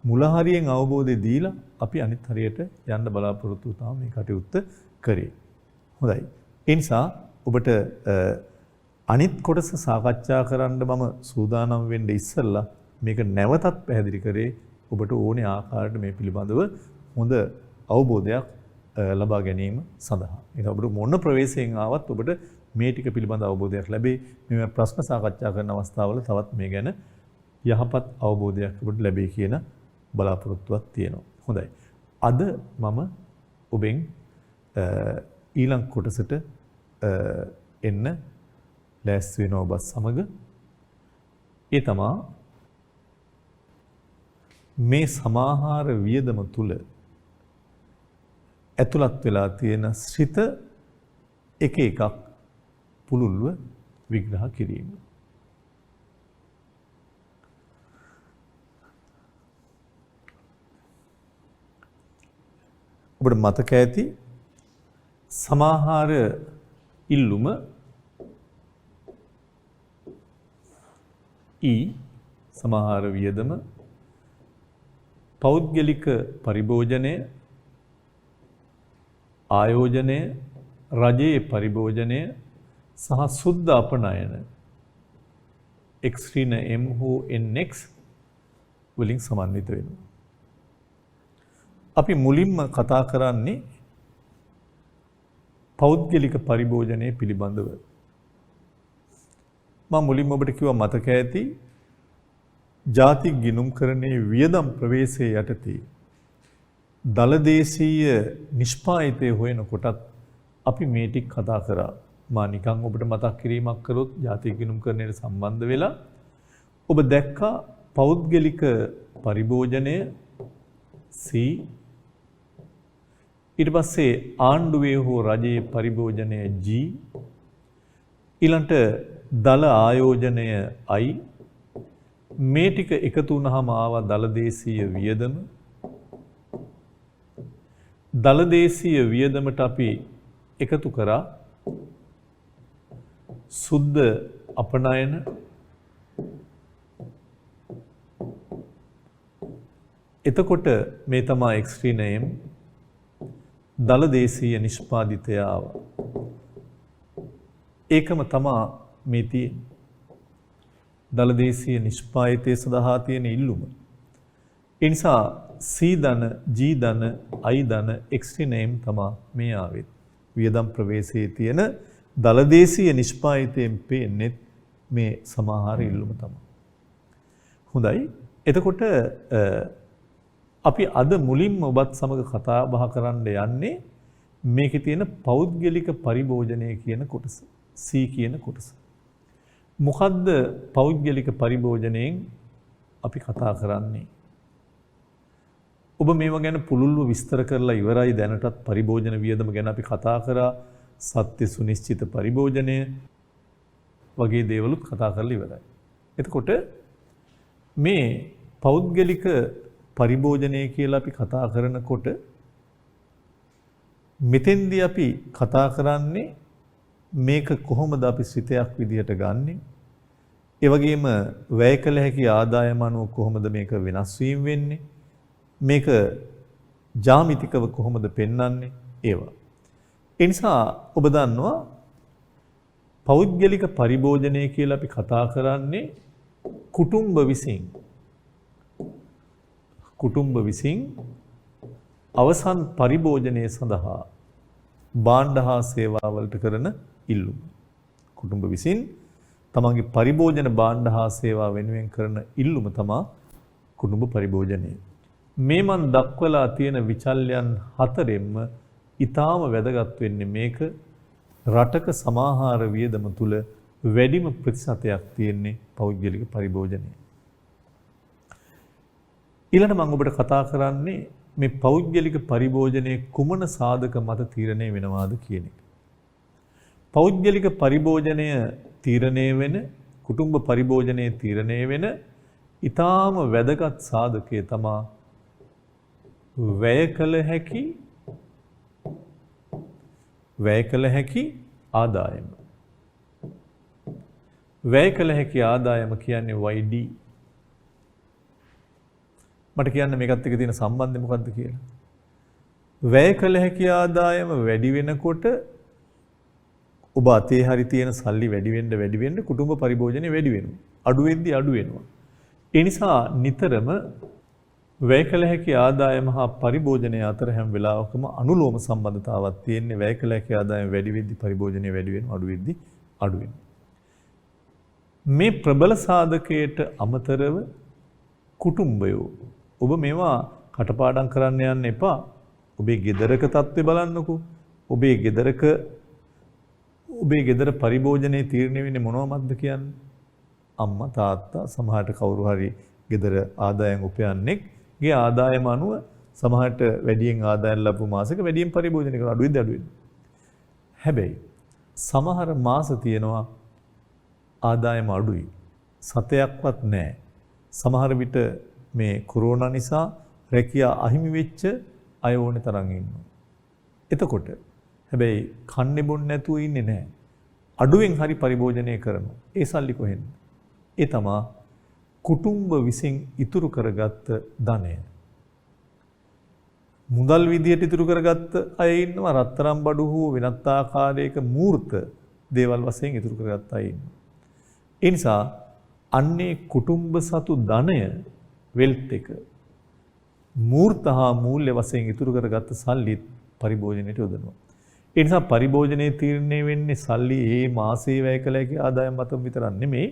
මුල හරියෙන් අවබෝධය දීලා අපි අනිත් හරියට යන්න බලාපොරොත්තු වුණා මේ කටයුත්ත කරේ. හොඳයි. ඒ නිසා ඔබට අනිත් කොටස සාකච්ඡා කරන්න මම සූදානම් වෙන්න ඉස්සෙල්ලා මේක නැවතත් පැහැදිලි කරේ ඔබට ඕනේ ආකාරයට මේ පිළිබඳව හොඳ අවබෝධයක් ලබා ගැනීම සඳහා. ඒක ඔබට මොන ප්‍රවේශයෙන් ආවත් ඔබට මේ ටික පිළිබඳ අවබෝධයක් ලැබේ. මේ ප්‍රශ්න සාකච්ඡා කරන අවස්ථාවල තවත් මේ ගැන යහපත් අවබෝධයක් ඔබට ලැබේ කියන බලාපොරොත්තුවක් තියෙනවා. හොඳයි. අද මම ඔබෙන් ඊළඟ කොටසට එන්න ලෑස්ති වෙනවා ඔබත් සමග. ඒ තමයි මේ සමාහාර වියදම තුල ඇතුළත් වෙලා තියෙන ශ්‍රිත එක එකක් පුළුල්ව විග්‍රහ කිරීම. ඔබට මතක ඇති සමාහාර ඉල්ලුම E සමාහාර වියදම පෞද්ගලික පරිභෝජනය ආයෝජනය රජයේ පරිභෝජනය සහ සුද්ධ අපනයන x ඍණ m හෝ nx වලින් සමන්විත වෙනවා. අපි මුලින්ම කතා කරන්නේ පෞද්ගලික පරිභෝජනය පිළිබඳව. මම මුලින්ම ඔබට කිව්වා මතක ඇති ජාතික ගිණුම්කරණයේ වියදම් ප්‍රවේශයේ යටතේ දලදේශීය නිෂ්පාදිතය හොයන කොටත් අපි මේ ටික කතා කරා. මා නිකන් ඔබට මතක් කිරීමක් කරොත් ජාතික ගිණුම්කරණයට සම්බන්ධ වෙලා ඔබ දැක්කා පෞද්ගලික පරිභෝජනය C ඊට පස්සේ ආණ්ඩුවේ හෝ රජයේ පරිභෝජනය G ඊළඟට දල ආයෝජනය I මේ ටික එකතු වුණාම ආවා දලදේශීය වියදම. දලදේශීය වියදමට අපි එකතු කරා සුද්ධ අපනයන එතකොට මේ තමයි x ඍණ m දලදේශීය නිෂ්පාදිතය ආවා. ඒකම තමයි මේ තියෙන්නේ. දලදේශීය නිෂ්පාදිතය සඳහා තියෙන ඉල්ලුම. ඒ නිසා C ධන G ධන I ධන x ඍණ m තමයි මේ ආවේ. වියදම් ප්‍රවේශයේ තියෙන දලදේශීය නිෂ්පාදිතයෙන් පේන්නේ මේ සමාහාර ඉල්ලුම තමයි. හොඳයි. එතකොට අපි අද මුලින්ම ඔබත් සමග කතා බහ කරන්න යන්නේ මේකේ තියෙන පෞද්ගලික පරිභෝජනය කියන කොටස. C කියන කොටස. මොකද්ද පෞද්ගලික පරිභෝජනයෙන් අපි කතා කරන්නේ? ඔබ මේව ගැන පුළුල්ව විස්තර කරලා ඉවරයි. දැනටත් පරිභෝජන වියදම ගැන අපි කතා කරා. සත්‍ය සුනිශ්චිත පරිභෝජනය වගේ දේවලුත් කතා කරලා ඉවරයි. එතකොට මේ පෞද්ගලික පරිභෝජනය කියලා අපි කතා කරනකොට මෙතෙන්දී අපි කතා කරන්නේ මේක කොහොමද අපි සිතයක් විදිහට ගන්නෙ? ඒ වගේම වැය කළ හැකි ආදායම අනුව කොහොමද මේක වෙනස් වීම වෙන්නේ? මේක ජාමිතිකව කොහොමද පෙන්වන්නේ? ඒවා. ඒ නිසා ඔබ දන්නවා පෞද්ගලික පරිභෝජනය කියලා අපි කතා කරන්නේ කුටුම්බ විසින් අවසන් පරිභෝජනය සඳහා භාණ්ඩ හා සේවා වලට කරන ඉල්ලුම. කුටුම්බ විසින් තමන්ගේ පරිභෝජන භාණ්ඩ හා සේවා වෙනුවෙන් කරන ඉල්ලුම තමයි කුටුම්බ පරිභෝජනය. මේ මන් දක්වලා තියෙන විචල්යන් හතරෙන්ම ඊටාම වැදගත් වෙන්නේ මේක රටක සමාහාර වියදම තුල වැඩිම ප්‍රතිශතයක් තියෙන්නේ පෞද්ගලික පරිභෝජනය. ඊළඟ මම ඔබට කතා කරන්නේ මේ පෞද්ගලික පරිභෝජනයේ කුමන සාධක මත තීරණය වෙනවාද කියන එක. පෞද්ගලික පරිභෝජනය තීරණය වෙන කුටුම්බ පරිභෝජනයේ තීරණය වෙන ඊටාම වැදගත් සාධකය තමයි වැය කළ හැකි ආදායම. වැය කළ හැකි ආදායම කියන්නේ YD. මට කියන්න මේකත් එක්ක තියෙන සම්බන්ධය මොකක්ද කියලා. වැය කළ හැකි ආදායම වැඩි වෙනකොට ඔබ අතේ හරි තියෙන සල්ලි වැඩි වෙන්න කුටුම්බ පරිභෝජනය වැඩි වෙනවා. අඩු වෙනවා. ඒ නිසා නිතරම වැය කළ හැකි ආදායම හා පරිභෝජනය අතර හැම වෙලාවකම අනුලෝම සම්බන්ධතාවක් තියෙන්නේ. වැය කළ හැකි ආදායම වැඩි වෙද්දී පරිභෝජනය වැඩි වෙනවා, අඩු වෙද්දී අඩු වෙනවා. මේ ප්‍රබල සාධකයට අමතරව කුටුම්බයෝ ඔබ මේවා කටපාඩම් කරන්න යන්න එපා. ඔබේ ගෙදරක තත්ත්වය බලන්නකෝ. ඔබේ ගෙදර පරිභෝජනයේ තීරණය වෙන්නේ මොනවද කියන්නේ? අම්මා තාත්තා සමහරට කවුරු හරි ගෙදර ආදායම් උපයන්නෙක්ගේ ආදායම අනුව සමහරට වැඩියෙන් ආදායම් ලැබපු මාසෙක වැඩියෙන් පරිභෝජනය කරන අඩු වෙද්දී. හැබැයි සමහර මාස තියෙනවා ආදායම අඩුයි. සතයක්වත් නැහැ. සමහර විට මේ කොරෝනා නිසා රැකියා අහිමි වෙච්ච අය ඕනේ තරම් ඉන්නවා. එතකොට හැබැයි කන්නේ බොන්නේ නැතුව ඉන්නේ නැහැ. අඩුවෙන් හරි පරිභෝජනය කරනවා. ඒ සල්ලි කොහෙන්ද? ඒ තමයි කුටුම්බ විසින් ඉතුරු කරගත්ත ධනය. මුදල් විදියට ඉතුරු කරගත්ත අය ඉන්නවා. රත්තරන් බඩු හෝ වෙනත් ආකාරයක මූර්ත දේවල් වශයෙන් ඉතුරු කරගත්ත අය ඉන්නවා. ඒ නිසා අන්නේ කුටුම්බ සතු ධනය වෙල්ත් එක මූර්ත හා මූල්‍ය වශයෙන් ඉතුරු කරගත්ත සල්ලි පරිභෝජනයට යොදනවා. ඒ නිසා පරිභෝජනයේ තීරණය වෙන්නේ සල්ලි ඒ මාසයේ වැය කළ හැකි ආදායම් මත විතරක් නෙමෙයි.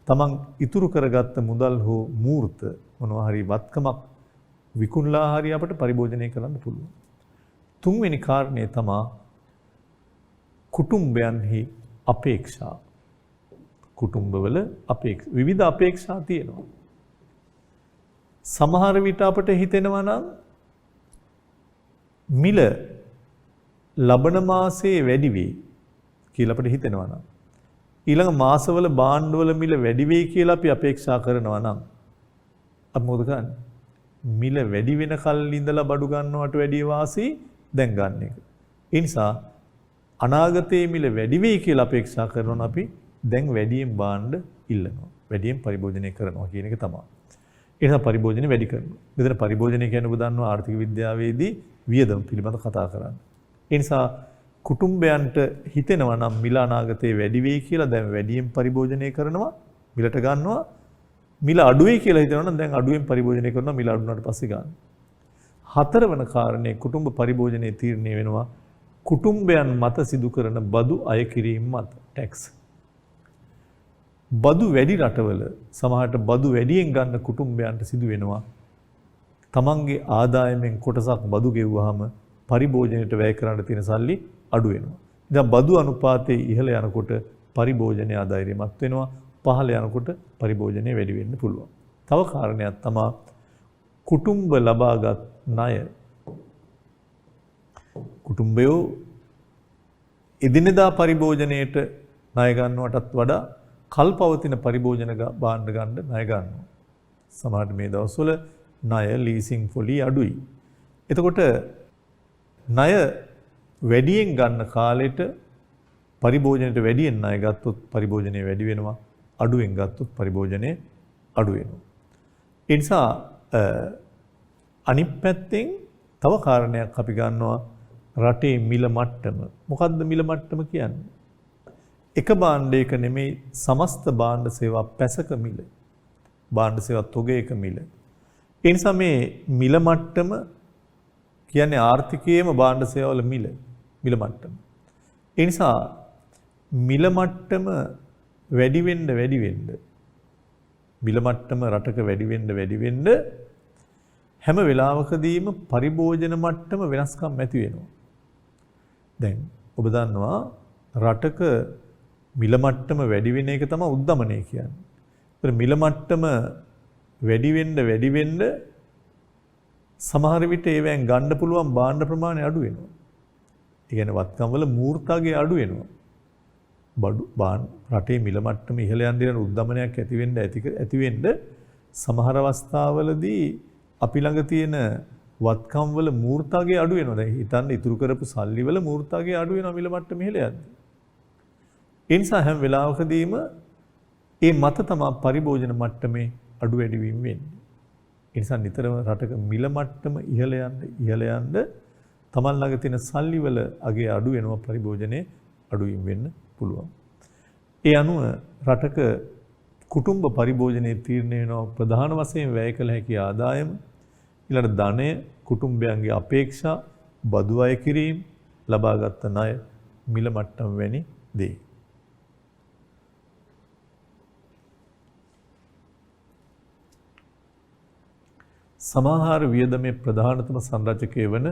තමන් ඉතුරු කරගත්ත මුදල් හෝ මූර්ත මොනවා හරි වත්කමක් විකුණලා හරි අපට පරිභෝජනය කරන්න පුළුවන්. තුන්වෙනි කාරණය තමයි කුටුම්බයන්හි අපේක්ෂා. කුටුම්බවල විවිධ අපේක්ෂා තියෙනවා. සමහර විට අපට හිතෙනවා නම් මිල ලබන මාසයේ වැඩි වෙයි කියලා අපිට හිතෙනවා නම් ඊළඟ මාසවල භාණ්ඩවල මිල වැඩි වෙයි කියලා අපි අපේක්ෂා කරනවා නම් අපි මොකද කරන්නේ? මිල වැඩි වෙන කල් ඉඳලා බඩු ගන්නවට වැඩිය වාසි දැන් ගන්න එක. ඒ නිසා අනාගතයේ මිල වැඩි වෙයි කියලා අපේක්ෂා කරනවා නම් අපි දැන් වැඩියෙන් භාණ්ඩ ඉල්ලනවා. වැඩියෙන් පරිභෝජනය කරනවා කියන එක තමයි. ඒ නිසා පරිභෝජනය වැඩි කරනවා. මෙතන පරිභෝජනය කියන්නේ ඔබ දන්නවා ආර්ථික විද්‍යාවේදී වියදම් පිළිබඳ කතා කරන්නේ. ඒ නිසා කුටුම්බයන්ට හිතෙනවා නම් මිල අනාගතයේ වැඩි වෙයි කියලා දැන් වැඩියෙන් පරිභෝජනය කරනවා, මිලට ගන්නවා. මිල අඩු වෙයි කියලා හිතනවා නම් දැන් අඩුවෙන් පරිභෝජනය කරනවා, මිල අඩු වුණාට පස්සේ ගන්න. හතරවන කාරණේ කුටුම්බ පරිභෝජනයේ තීරණය වෙනවා කුටුම්බයන් මත සිදු කරන බදු අය කිරීම මත ටැක්ස්. බදු වැඩි රටවල සමහරට බදු වැඩියෙන් ගන්න කුටුම්බයන්ට සිදු වෙනවා තමන්ගේ ආදායමෙන් කොටසක් බදු ගෙවුවාම පරිභෝජනයට වැය කරන්න තියෙන සල්ලි අඩු වෙනවා. දැන් බදු අනුපාතයේ ඉහළ යනකොට පරිභෝජනය ආදායමත් වෙනවා. පහළ යනකොට පරිභෝජනය වැඩි වෙන්න පුළුවන්. තව කාරණයක් තමයි කුටුම්බ ලබාගත් ණය. කුටුම්බයෝ එදිනෙදා පරිභෝජනයේට ණය ගන්නවටත් වඩා කල්පවතින පරිභෝජන භාණ්ඩ ගන්න ණය ගන්නවා. සමහර මේ දවස්වල ණය ලීසින් පොලි අඩුයි. එතකොට ණය වැඩියෙන් ගන්න කාලෙට පරිභෝජනයට වැඩියෙන් ණය ගත්තොත් පරිභෝජනය වැඩි වෙනවා. අඩුවෙන් ගත්තොත් පරිභෝජනය අඩු වෙනවා. ඒ නිසා අනිත් පැත්තෙන් තව කාරණයක් අපි ගන්නවා රටේ මිල මට්ටම. මොකද්ද මිල මට්ටම කියන්නේ? එක භාණ්ඩයක නෙමෙයි සමස්ත භාණ්ඩ සේවා පැසක මිල. භාණ්ඩ සේවා තොගයක මිල. ඒ නිසා මේ මිල මට්ටම කියන්නේ ආර්ථිකයේම භාණ්ඩ සේවාවල මිල මට්ටම. ඒ නිසා මිල මට්ටම වැඩි වෙන්න මිල මට්ටම රටක වැඩි වෙන්න හැම වෙලාවකදීම පරිභෝජන මට්ටම වෙනස්කම් ඇති වෙනවා. දැන් ඔබ දන්නවා රටක මිල මට්ටම වැඩි වෙන එක තමයි උද්දමනය කියන්නේ. ඒතර මිල මට්ටම වැඩි වෙන්න සමහර විට ඒවෙන් ගන්න පුළුවන් භාණ්ඩ ප්‍රමාණය අඩු වෙනවා. ඒ කියන්නේ වත්කම් වල මූර්තාගේ අඩු වෙනවා. රටේ මිල මට්ටම ඉහළ යන උද්දමනයක් ඇති වෙන්න සමහර අවස්ථාවලදී අපි ළඟ තියෙන වත්කම් වල මූර්තාගේ අඩු වෙනවා. දැන් හිතන්න ඉතුරු කරපු සල්ලි වල මූර්තාගේ අඩු වෙනවා මිල මට්ටම ඉහළ යද්දී. ඒ නිසා හැම වෙලාවකදීම මේ මත තමයි පරිභෝජන මට්ටමේ අඩු වැඩි වීම වෙන්නේ. ඒ නිසා නිතරම රටක මිල මට්ටම ඉහළ යන්න තමන් ළඟ තියෙන සල්ලි වල අගේ අඩු වෙනවා පරිභෝජනයේ අඩු වීම වෙන්න පුළුවන්. ඒ අනුව රටක කුටුම්බ පරිභෝජනයේ තීරණය වෙනවා ප්‍රධාන වශයෙන් වැය කළ හැකි ආදායම, ඊළඟ ධනය, කුටුම්බයන්ගේ අපේක්ෂා, බදු අය කිරීම, ලබාගත් ණය, මිල මට්ටම් වැනි දේ. සමාහාර වියදමේ ප්‍රධානතම සංරචකය වන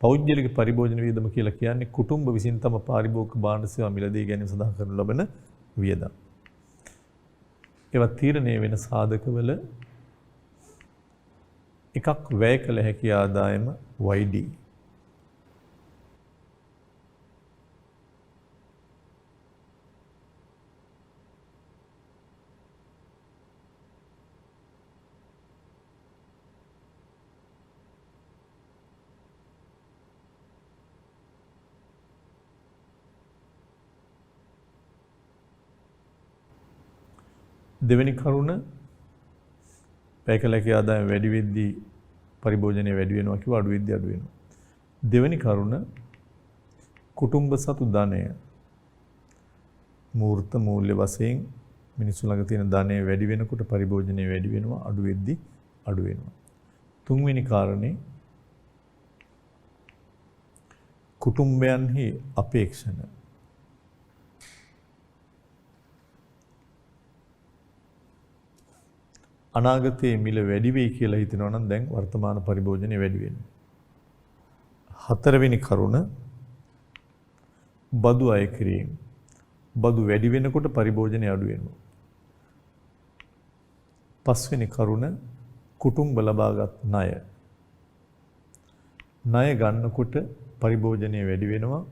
පෞද්ගලික පරිභෝජන වියදම කියලා කියන්නේ කුටුම්බ විසින් තම පාරිභෝගික භාණ්ඩ සේවා මිලදී ගැනීම සඳහා කරනු ලබන වියදම්. ඒවා තීරණය වෙන සාධකවල එකක් වැය කළ හැකි ආදායම YD. දෙවෙනි කරුණ වැය කළ හැකි ආදායම වැඩි වෙද්දී පරිභෝජනය වැඩි වෙනවා කිව්වා අඩු වෙද්දී අඩු වෙනවා. දෙවෙනි කරුණ කුටුම්බ සතු ධනය මූර්ත මූල්‍ය වශයෙන් මිනිස්සු ළඟ තියෙන ධනය වැඩි වෙනකොට පරිභෝජනය වැඩි වෙනවා අඩු වෙද්දී අඩු වෙනවා. තුන්වෙනි කාරණේ කුටුම්බයන්හි අපේක්ෂණ අනාගතයේ මිල වැඩි වෙයි කියලා හිතනවා නම් දැන් වර්තමාන පරිභෝජනය වැඩි වෙනවා. හතරවෙනි කරුණ බදු අය කිරීම. බදු වැඩි වෙනකොට පරිභෝජනය අඩු වෙනවා. පස්වෙනි කරුණ කුටුම්බ ලබාගත් ණය. ණය ගන්නකොට පරිභෝජනය වැඩි වෙනවා.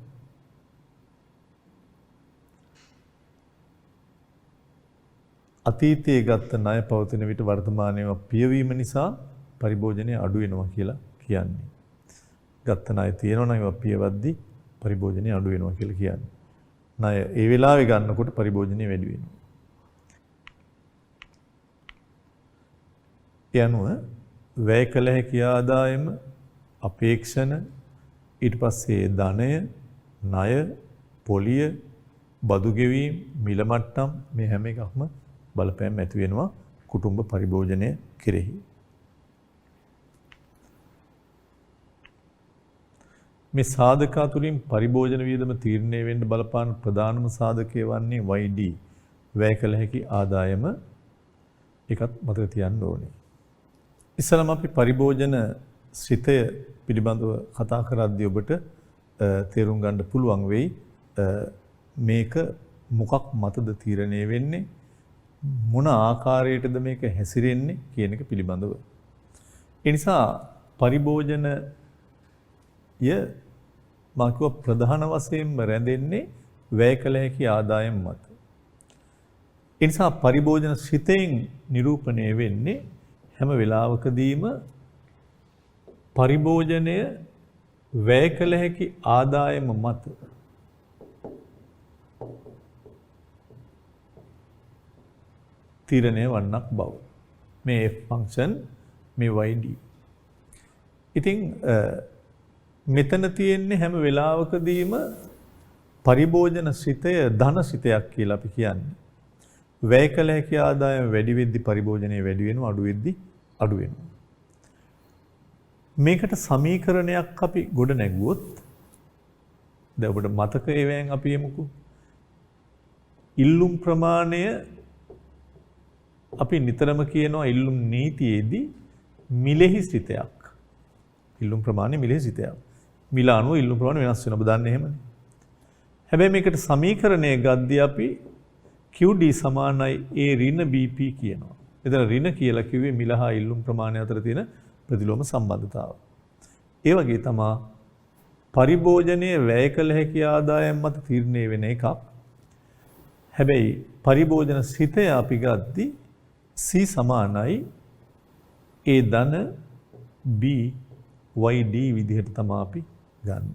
අතීතයේ ගත්ත ණය පවතින විට වර්තමානයේ පියවීම නිසා පරිභෝජනය අඩු වෙනවා කියලා කියන්නේ. ගත්ත ණය තියෙනවා නම් ඒවා පියවද්දී පරිභෝජනය අඩු වෙනවා කියලා කියන්නේ. ණය ඒ වෙලාවේ ගන්නකොට පරිභෝජනය වැඩි වෙනවා. ඒ අනුව වැය කළ හැකි ආදායම, අපේක්ෂණ, ඊට පස්සේ ධනය, ණය, පොලිය, බදු ගෙවීම, මිල මට්ටම් මේ හැම එකක්ම බලපෑම් ඇති වෙනවා කුටුම්බ පරිභෝජනය කෙරෙහි. මේ සාධක තුළින් පරිභෝජන වියදම තීරණය වෙන්න බලපාන ප්‍රධානම සාධකය වන්නේ YD වැය කළ හැකි ආදායම. එකත් මතක තියන්න ඕනේ. ඉස්සලම අපි පරිභෝජන සිතය පිළිබඳව කතා කරද්දී ඔබට තේරුම් ගන්න පුළුවන් වෙයි මේක මොකක් මතද තීරණය වෙන්නේ මොන ආකාරයකටද මේක හැසිරෙන්නේ කියන එක පිළිබඳව. ඒ නිසා පරිභෝජනය මා කිව්ව ප්‍රධාන වශයෙන්ම රැඳෙන්නේ වැය කළ හැකි ආදායම් මත. ඒ නිසා පරිභෝජන සිතෙන් නිරූපණය වෙන්නේ හැම වෙලාවකදීම පරිභෝජනය වැය කළ හැකි ආදායම මත තීරණය වන්නක් බව. මේ F ෆන්ක්ෂන් මේ YD. ඉතින් මෙතන තියෙන්නේ හැම වෙලාවකදීම පරිභෝජන සිතය ධන සිතයක් කියලා අපි කියන්නේ. වැය කළ හැකි ආදායම වැඩි වෙද්දි පරිභෝජනය වැඩි වෙනවා අඩු වෙද්දි අඩු වෙනවා. මේකට සමීකරණයක් අපි ගොඩ නැගුවොත් දැන් ඔබට මතක ඒවෙන් අපි යමුකෝ. ඉල්ලුම් ප්‍රමාණය අපි නිතරම කියනවා ඉල්ලුම් නීතියේදී මිලෙහි සිතයක්. ඉල්ලුම් ප්‍රමාණය මිලෙහි සිතයක්. මිල අනුව ඉල්ලුම් ප්‍රමාණය වෙනස් වෙනවා. ඔබ දන්නේ එහෙමනේ. හැබැයි මේකට සමීකරණය ගද්දී අපි QD සමානයි A ඍණ BP කියනවා. එතන ඍණ කියලා කිව්වේ මිල හා ඉල්ලුම් ප්‍රමාණය අතර තියෙන ප්‍රතිලෝම සම්බන්ධතාව. ඒ වගේ තමයි පරිභෝජනයේ වැය කළ හැකි ආදායම් මත තීරණය වෙන එකක්. හැබැයි පරිභෝජන සිතය අපි ගද්දී C සමානයි A ධන B YD විදිහට තමයි අපි ගන්න.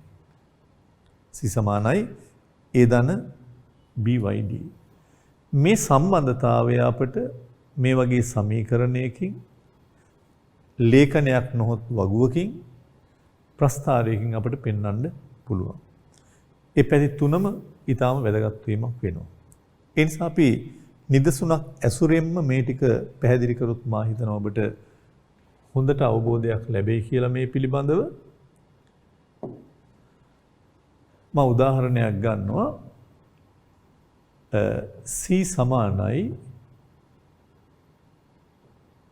C සමානයි A ධන B YD. මේ සම්බන්ධතාවය අපට මේ වගේ සමීකරණයකින් ලේඛනයක් නොහොත් වගුවකින් ප්‍රස්ථාරයකින් අපට පෙන්වන්න පුළුවන්. ඒ පැති තුනම ඊටාම වැදගත් වීමක් වෙනවා. ඒ නිසා අපි නිදසුණක් ඇසුරෙන්ම මේ ටික පැහැදිලි කරොත් මා හිතනවා ඔබට හොඳට අවබෝධයක් ලැබෙයි කියලා මේ පිළිබඳව. මා උදාහරණයක් ගන්නවා. C සමානයි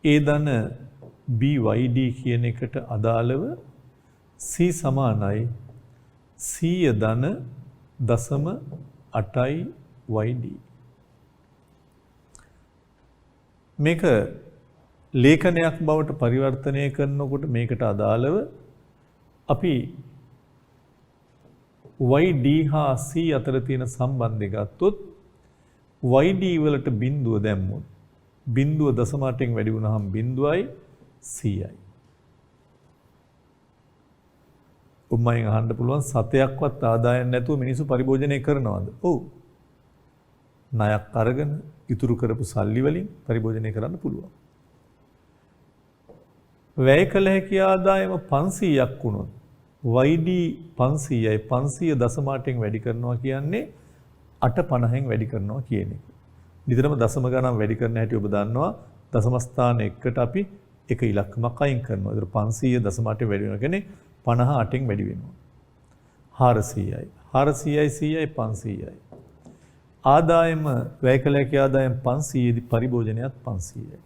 A ධන BYD කියන එකට අදාළව C සමානයි C ධන 0.8යි YD. මේක ලේඛනයක් බවට පරිවර්තනය කරනකොට මේකට අදාළව අපි YD හා C අතර තියෙන සම්බන්ධය ගත්තොත් YD වලට බිඳුව දැම්මොත් බිඳුව 0.8න් වැඩි වුණාම බිඳුවයි Cයි. උම්මයෙන් අහන්න පුළුවන් සතයක්වත් ආදායම් නැතුව මිනිස්සු පරිභෝජනය කරනවද? ඔව්. ණයක් අරගෙන ඉතුරු කරපු සල්ලි වලින් පරිභෝජනය කරන්න පුළුවන්. වැය කළ හැකි ආදායම 500ක් වුණොත් YD 500යි 500.8න් වැඩි කරනවා කියන්නේ 850න් වැඩි කරනවා කියන එක. නිතරම දශම ගණන් වැඩි කරන හැටි ඔබ දන්නවා. දශම ස්ථාන එකට අපි එක ඉලක්කමක් අයින් කරනවා. ඒතර 500.8 වැඩි වෙනවා කියන්නේ 58න් වැඩි වෙනවා. 400යි. 400යි 100යි 500යි. ආදායම වැය කළ හැකි ආදායම 500 දී පරිභෝජනයත් 500යි.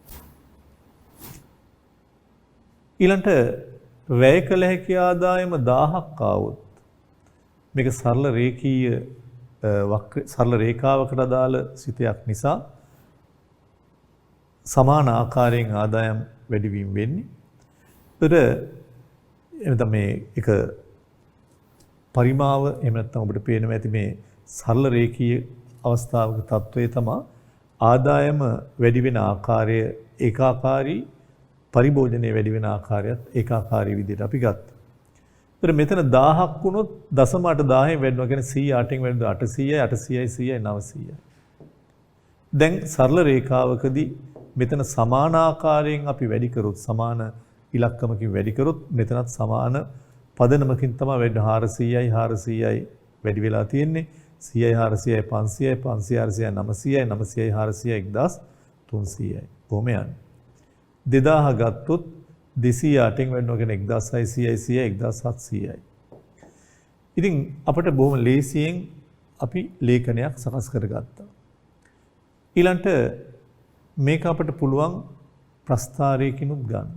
ඊළඟට වැය කළ හැකි ආදායම 1000ක් ආවොත් මේක සරල රේඛීය සරල රේඛාවකට අදාළ සිතයක් නිසා සමාන ආකාරයෙන් ආදායම් වැඩිවීම වෙන්නේ. එතකොට මේ එක පරිමාව එහෙම නැත්නම් ඔබට පේනවා ඇති මේ සරල රේඛීය අවස්ථාවක තත්වයේ තමයි ආදායම වැඩි වෙන ආකාරය ඒකාකාරී පරිභෝජනයේ වැඩි වෙන ආකාරයත් ඒකාකාරී විදිහට අපි ගත්තා. ඒතර මෙතන 1000ක් වුණොත් 0.8 10න් වැඩිනවා කියන්නේ 100 8න් වැඩිනවා 800යි 800යි 100යි 900යි. දැන් සරල රේඛාවකදී මෙතන සමාන ආකාරයෙන් අපි වැඩි කරොත් සමාන ඉලක්කමකින් වැඩි කරොත් මෙතනත් සමාන පදනමකින් තමයි වැඩි 400යි 400යි වැඩි වෙලා තියෙන්නේ 100යි 400යි 500යි 500යි 400යි 900යි 900යි 400යි 1300යි කොහොම යන්නේ 2000 ගත්තොත් 208න් වැඩිනවා කියන්නේ 1600යි 100යි 1700යි. ඉතින් අපිට බොහොම ලේසියෙන් අපි ලේඛනයක් සකස් කරගත්තා. ඊළඟට මේක අපිට පුළුවන් ප්‍රස්ථාරයකිනුත් ගන්න.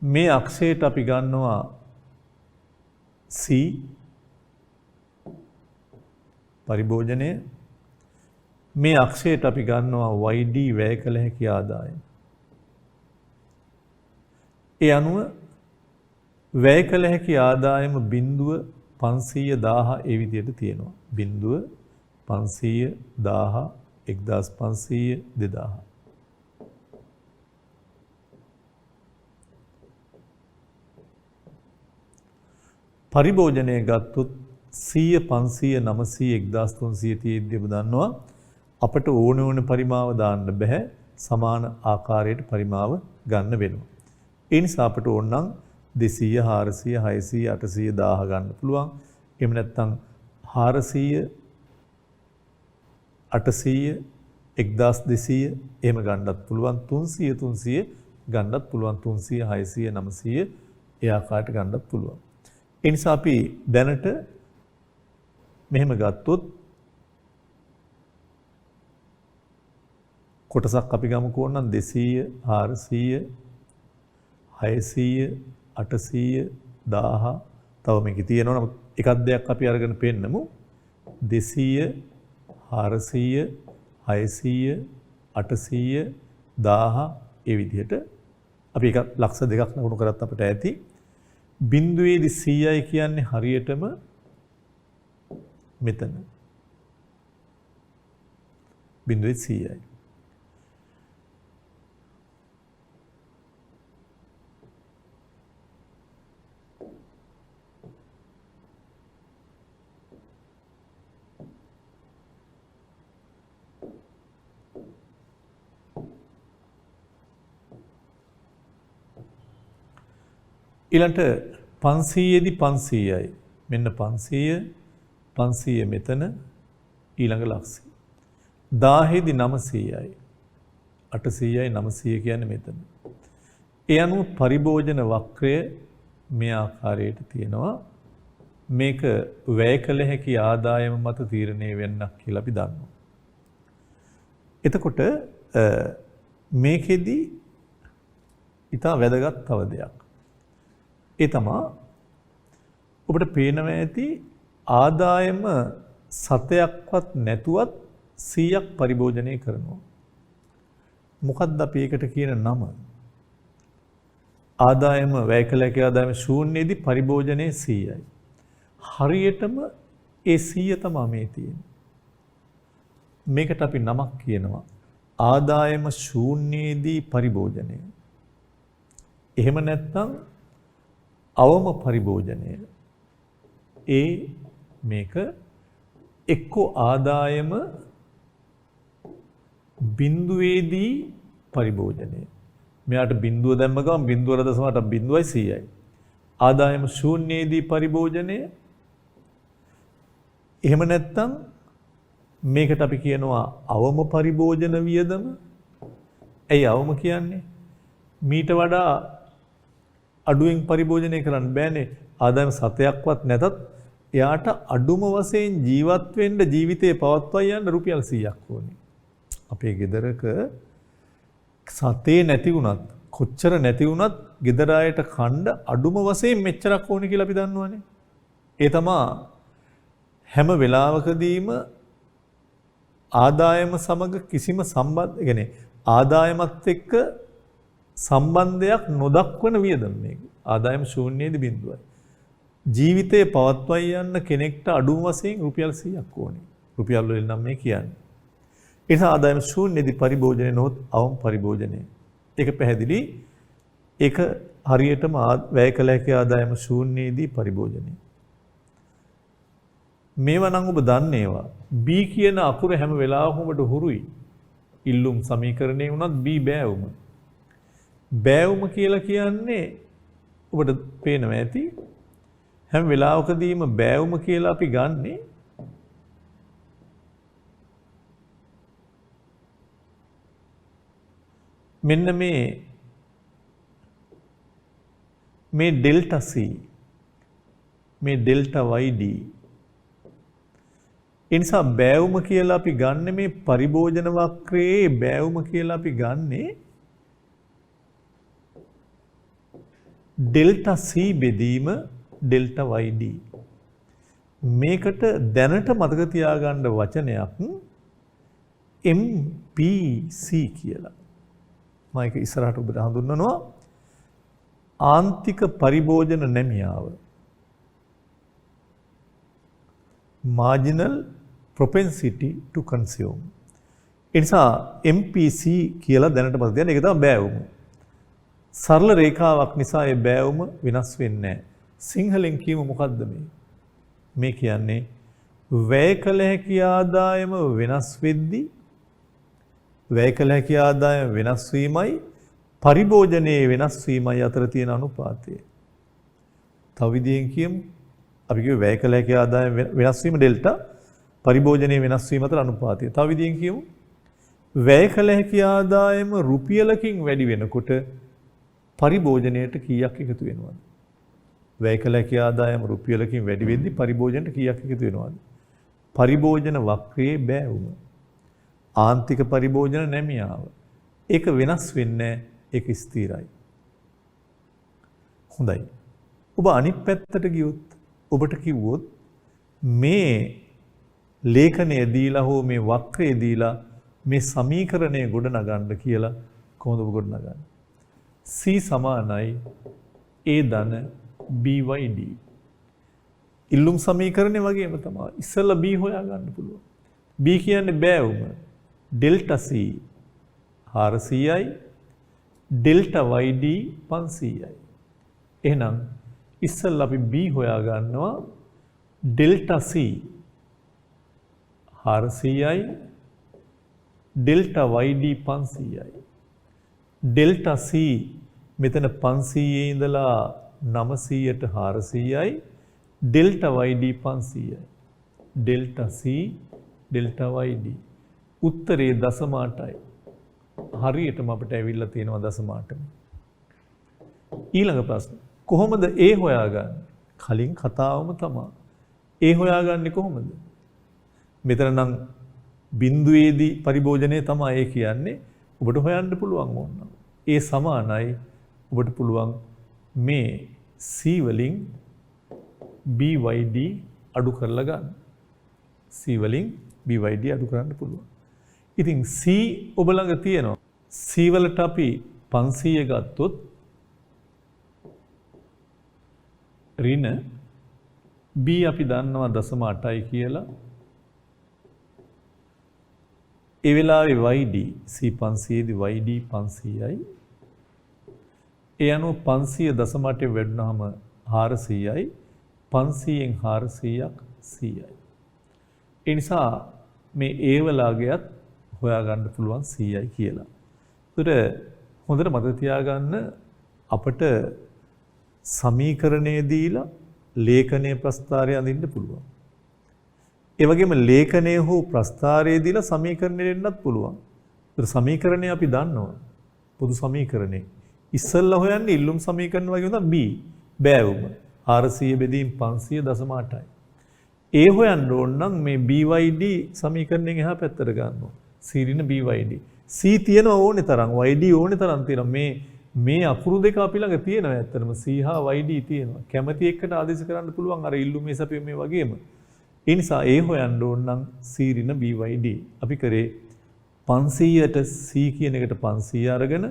මේ අක්ෂයට අපි ගන්නවා C පරිභෝජනය. මේ අක්ෂයට අපි ගන්නවා YD වැය කළ හැකි ආදායම. ඒ අනුව වැය කළ හැකි ආදායම බිඳුව 500,000 ඒ විදිහට තියෙනවා. බිඳුව 500,000 1500 2000. පරිභෝජනය ගත්තොත් 100 500 900 1300 තියෙද්දී ඔබ දන්නවා අපට ඕන ඕන පරිමාව දාන්න බෑ. සමාන ආකාරයට පරිමාව ගන්න වෙනවා. ඒ නිසා අපට ඕන නම් 200 400 600 800 1000 ගන්න පුළුවන්. එහෙම නැත්නම් 400 800 1200 එහෙම ගන්නත් පුළුවන්. 300 300 ගන්නත් පුළුවන්. 300 600 900 ඒ ආකාරයට ගන්නත් පුළුවන්. ඒ නිසා අපි දැනට මෙහෙම ගත්තොත් කොටසක් අපි ගමුකෝ නම් 200 400 600 800 1000 තව මේකේ තියෙනවා. නමුත් එකක් දෙයක් අපි අරගෙන පෙන්නමු. 200 400 600 800 1000 ඒ විදිහට අපි එක ලක්ෂ දෙකක් ලකුණු කරත් අපිට ඇති. බිඳුවේදී 100යි කියන්නේ හරියටම මෙතන. බිඳුවේ 100යි. ඊළඟට 500දී 500යි. මෙන්න 500 500 මෙතන ඊළඟ ලක්ෂය. 1000දී 900යි. 800යි 900 කියන්නේ මෙතන. ඒ අනුව පරිභෝජන වක්‍රය මේ ආකාරයට තියෙනවා. මේක වැය කළ හැකි ආදායම මත තීරණය වෙන්නක් කියලා අපි දන්නවා. එතකොට මේකෙදි ඉතා වැදගත් තව දෙයක්. ඒ තමා ඔබට පේනවා ඇති ආදායම සතයක්වත් නැතුවත් 100ක් පරිභෝජනය කරනවා. මොකක්ද අපි ඒකට කියන නම? ආදායම වැය කළ හැකි ආදායම ශූන්‍යයේදී පරිභෝජනයේ 100යි. හරියටම ඒ 100 තමයි මේ තියෙන්නේ. මේකට අපි නමක් කියනවා ආදායම ශූන්‍යයේදී පරිභෝජනය. එහෙම නැත්නම් අවම පරිභෝජනය. ඒ මේක එක්කෝ ආදායම බිඳුවේදී පරිභෝජනය. මෙයාට බිඳුව දැම්ම ගමන් බිඳුව 0.8 බිඳුවයි 100යි. ආදායම ශූන්‍යයේදී පරිභෝජනය. එහෙම නැත්නම් මේකට අපි කියනවා අවම පරිභෝජන වියදම. ඇයි අවම කියන්නේ? මීට වඩා අඩුවෙන් පරිභෝජනය කරන්න බෑනේ. ආදායම සතයක්වත් නැතත් එයාට අඩුම වශයෙන් ජීවත් වෙන්න ජීවිතේ පවත්වා යන්න රුපියල් 100ක් ඕනේ. අපේ ගෙදරක සතේ නැති වුණත් කොච්චර නැති වුණත් ගෙදර අයට කණ්ඩ අඩුම වශයෙන් මෙච්චරක් ඕනේ කියලා අපි දන්නවනේ. ඒ තමා හැම වෙලාවකදීම ආදායම සමග කිසිම ආදායමත් එක්ක සම්බන්ධයක් නොදක්වන වියදම මේක. ආදායම ශූන්‍යයේදී බිඳුවයි. ජීවිතේ පවත්වා යන්න කෙනෙක්ට අඩුම වශයෙන් රුපියල් 100ක් ඕනේ. රුපියල් වලින් නම් මේ කියන්නේ. ඒ නිසා ආදායම ශූන්‍යයේදී පරිභෝජනය නොහොත් අවම පරිභෝජනය. ඒක පැහැදිලි. ඒක හරියටම වැය කළ හැකි ආදායම ශූන්‍යයේදී පරිභෝජනය. මේවා නම් ඔබ දන්නේවා. B කියන අකුර හැම වෙලාවකම ඔබට හුරුයි. ඉල්ලුම් සමීකරණේ වුණත් B බෑවුම. බෑවුම කියලා කියන්නේ ඔබට පේනවා ඇති. හැම වෙලාවකදීම බෑවුම කියලා අපි ගන්නෙ මෙන්න මේ ඩෙල්ටා C මේ ඩෙල්ටා YD. ඒ නිසා බෑවුම කියලා අපි ගන්න මේ පරිභෝජන වක්‍රයේ බෑවුම කියලා අපි ගන්නේ ඩෙල්ටා C බෙදීම ඩෙල්ටා YD. මේකට දැනට මතක තියාගන්න වචනයක් MPC කියලා. මම ඒක ඉස්සරහට ඔබට හඳුන්වනවා. ආන්තික පරිභෝජන නැමියාව. marginal propensity to consume. ඒ නිසා MPC කියලා දැනට මතක තියාගන්න. ඒක තමයි බෑවුම. සරල රේඛාවක් නිසා ඒ බෑවුම වෙනස් වෙන්නේ නැහැ. සිංහලෙන් කියමු මොකද්ද මේ? මේ කියන්නේ වැය කළ හැකි ආදායම වෙනස් වෙද්දී වැය කළ හැකි ආදායම වෙනස් වීමයි පරිභෝජනයේ වෙනස් වීමයි අතර තියෙන අනුපාතය. තව විදිහෙන් කියමු. අපි කියුවේ වැය කළ හැකි ආදායම වෙනස් වීම ඩෙල්ටා පරිභෝජනයේ වෙනස් වීම අතර අනුපාතය. තව විදිහෙන් කියමු. වැය කළ හැකි ආදායම රුපියලකින් වැඩි වෙනකොට පරිභෝජනයට කීයක් එකතු වෙනවද? වැය කළ හැකි ආදායම රුපියලකින් වැඩි වෙද්දී පරිභෝජනයට කීයක් එකතු වෙනවද? පරිභෝජන වක්‍රයේ බෑවුම. ආන්තික පරිභෝජන නැමියාව. ඒක වෙනස් වෙන්නේ ඒක ස්ථිරයි. හොඳයි. ඔබ අනිත් පැත්තට ගියොත් ඔබට කිව්වොත් මේ ලේඛනය දීලා හෝ මේ වක්‍රය දීලා මේ සමීකරණය ගොඩනගන්න කියලා කොහොමද ඔබ ගොඩනගන්නේ? C සමානයි A ධන BYD. ඉල්ලුම් සමීකරණය වගේම තමයි. ඉස්සෙල්ලා B හොයා ගන්න පුළුවන්. B කියන්නේ බෑවුම. ඩෙල්ටා C 400යි ඩෙල්ටා YD 500යි. එහෙනම් ඉස්සෙල්ලා අපි B හොයා ගන්නවා. ඩෙල්ටා C 400යි ඩෙල්ටා YD 500යි. ඩෙල්ටා C මෙතන 500 ඉඳලා 900ට 400යි ඩෙල්ටා YD 500යි. ඩෙල්ටා C ඩෙල්ටා YD උත්තරේ දශම 8යි. හරියටම අපිට ඇවිල්ලා තියෙනවා දශම 8ම. ඊළඟ ප්‍රශ්න. කොහොමද A හොයාගන්නේ? කලින් කතාවම තමයි. A හොයාගන්නේ කොහොමද? මෙතන නම් බිඳුවේදී පරිභෝජනය තමයි ඒ කියන්නේ. ඔබට හොයන්න පුළුවන් ඕනනම්. A සමානයි ඔබට පුළුවන් මේ C වලින් BYD අඩු කරලා ගන්න. C වලින් BYD අඩු කරන්න පුළුවන්. ඉතින් C ඔබ ළඟ තියෙනවා. C වලට අපි 500 ගත්තොත් ඍණ B අපි දන්නවා දශම 8යි කියලා. ඒ වෙලාවේ YD C 500 දී YD 500යි. ඒ අනුව 500 දශම 8 වැඩුණාම 400යි. 500න් 400ක් 100යි. ඒ නිසා මේ A වලාගයත් හොයාගන්න පුළුවන් 100යි කියලා. ඒතර හොඳට මතක තියාගන්න අපිට සමීකරණය දීලා ලේඛනයේ ප්‍රස්තාරය අඳින්න පුළුවන්. ඒ වගේම ලේඛනය හෝ ප්‍රස්තාරය දීලා සමීකරණය දෙන්නත් පුළුවන්. ඒතර සමීකරණය අපි දන්නවා. පොදු සමීකරණේ. ඉස්සෙල්ලා හොයන්නේ ඉල්ලුම් සමීකරණ වගේ තමයි B. බෑවුම. 400 බෙදීම් 500 දශම 8යි. ඒ හොයන්න ඕන නම් මේ BYD සමීකරණයෙන් එහා පැත්තට ගන්නවා. C ඍණ BYD. C තියෙනවා ඕනේ තරම්, YD ඕනේ තරම් තියෙනවා. මේ අකුරු දෙක අපි ළඟ තියෙනවා ඇත්තටම. C හා YD තියෙනවා. කැමැති එකට ආදේශ කරන්න පුළුවන් අර ඉල්ලුමේ සැපීමේ වගේම. ඒ නිසා ඒ හොයන්න ඕන නම් C ඍණ BYD. අපි කරේ 500ට C කියන එකට 500 අරගෙන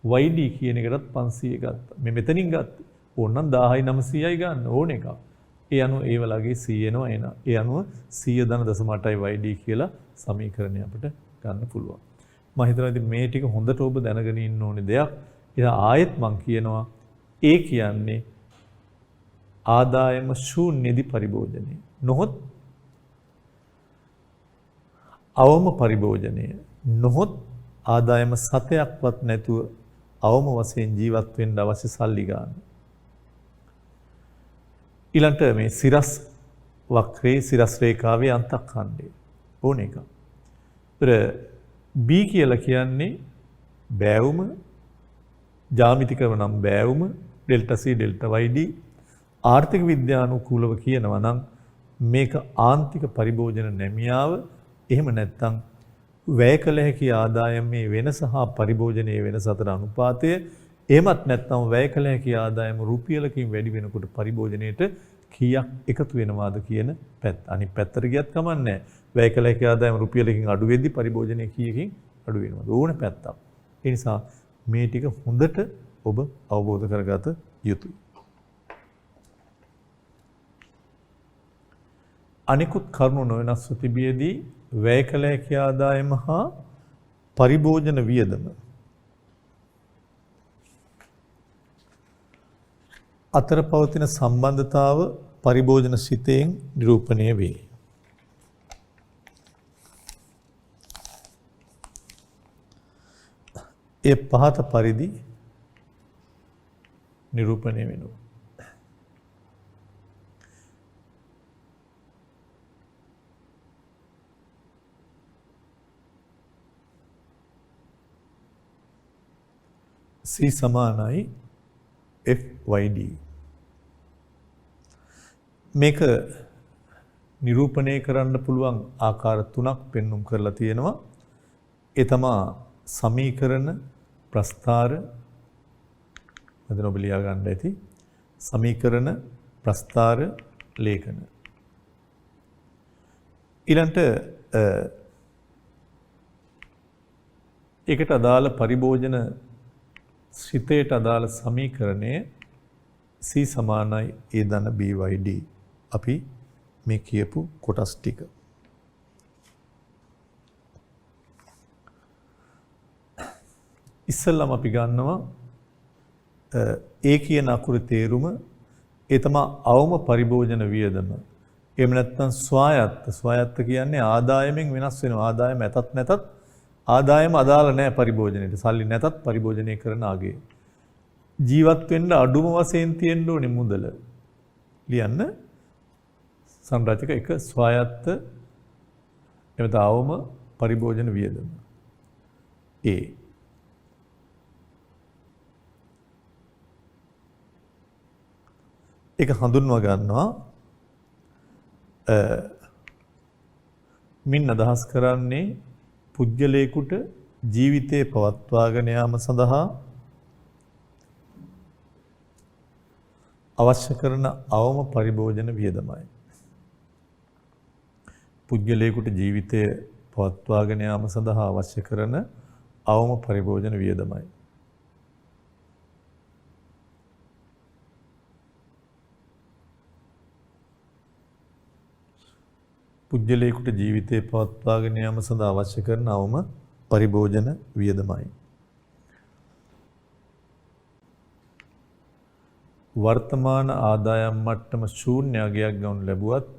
YD කියන එකටත් 500 ගත්තා. මේ මෙතනින් ගත්තා. ඕනනම් 1000යි 900යි ගන්න ඕන එකක්. ඒ අනුව ඒ වලගේ C එනවා එන. ඒ අනුව 100 ධන දශම 8යි YD කියලා සමීකරණය අපිට ගන්න පුළුවන්. මම හිතනවා ඉතින් මේ ටික හොඳට ඔබ දැනගෙන ඉන්න ඕනේ දෙයක්. ඉතින් ආයෙත් මම කියනවා ඒ කියන්නේ ආදායම ශූන්‍යදි පරිභෝජනය. නොහොත් අවම පරිභෝජනය. නොහොත් ආදායම සතයක්වත් නැතුව අවම වශයෙන් ජීවත් වෙන්න අවශ්‍ය සල්ලි ගන්න. ඊළඟට මේ සිරස් වක්‍රේ සිරස් රේඛාවේ අන්තක්ඛණ්ඩය ඕන එක. ඒතර B කියලා කියන්නේ බෑවුම, ජ්‍යාමිතිකව නම් බෑවුම, ඩෙල්ටා C ඩෙල්ටා YD. ආර්ථික විද්‍යානුකූලව කියනවා නම් මේක ආන්තික පරිභෝජන නැමියාව. එහෙම නැත්නම් වැය කළ හැකි ආදායමේ වෙනස හා පරිභෝජනයේ වෙනස අතර අනුපාතය. එහෙමත් නැත්නම් වැය කළ හැකි ආදායම රුපියලකින් වැඩි වෙනකොට පරිභෝජනයේට කීයක් එකතු වෙනවාද කියන පැත්ත. අනිත් පැත්තට ගියත් කමන්නේ නැහැ. වැය කළ හැකි ආදායම රුපියලකින් අඩු වෙද්දී පරිභෝජනයේ කීයකින් අඩු වෙනවද? ඕන පැත්තක්. ඒ නිසා මේ ටික හොඳට ඔබ අවබෝධ කරගත යුතුයි. අනිකුත් කරුණු නොවෙනස්ව තිබියදී වැය කළ හැකි ආදායම හා පරිභෝජන වියදම අතර පවතින සම්බන්ධතාව පරිභෝජන සිතෙන් නිරූපණය වේ. ඒ පහත පරිදි නිරූපණය වෙනවා. C සමානයි FYD. මේක නිරූපණය කරන්න පුළුවන් ආකාර තුනක් පෙන්눔 කරලා තියෙනවා. ඒ තමා සමීකරණ, ප්‍රස්ථාර, මෙතන ඔබ ලියා ගන්න ඇති. සමීකරණ, ප්‍රස්ථාර, ලේඛන. ඊළඟට ඒකට අදාළ පරිභෝජන සිතේට අදාළ සමීකරණය C සමානයි A ධන BYD. අපි මේ කියපු කොටස් ටික. ඉස්සෙල්ලාම අපි ගන්නවා A කියන අකුරේ තේරුම ඒ තමයි අවම පරිභෝජන වියදම. එහෙම නැත්නම් ස්වායත්ත. ස්වායත්ත කියන්නේ ආදායමෙන් වෙනස් වෙනවා. ආදායම ඇතත් නැතත් ආදායම අදාළ නැහැ පරිභෝජනයට. සල්ලි නැතත් පරිභෝජනය කරන ආගේ. ජීවත් වෙන්න අඩුම වශයෙන් තියෙන්න ඕනේ මුදල. ලියන්න සංරචක එක ස්වායත්ත එමෙත අවම පරිභෝජන වියදම. A. ඒක හඳුන්වා ගන්නවා මින් අදහස් කරන්නේ පුජ්‍යලේකුට ජීවිතේ පවත්වාගෙන යාම සඳහා අවශ්‍ය කරන අවම පරිභෝජන වියදමයි. පුජ්‍යලේකුට ජීවිතය පවත්වාගෙන යාම සඳහා අවශ්‍ය කරන අවම පරිභෝජන වියදමයි. පුජ්‍යලේකුට ජීවිතේ පවත්වාගෙන යාම සඳහා අවශ්‍ය කරන අවම පරිභෝජන වියදමයි. වර්තමාන ආදායම් මට්ටම ශූන්‍යයක් ගනු ලැබුවත්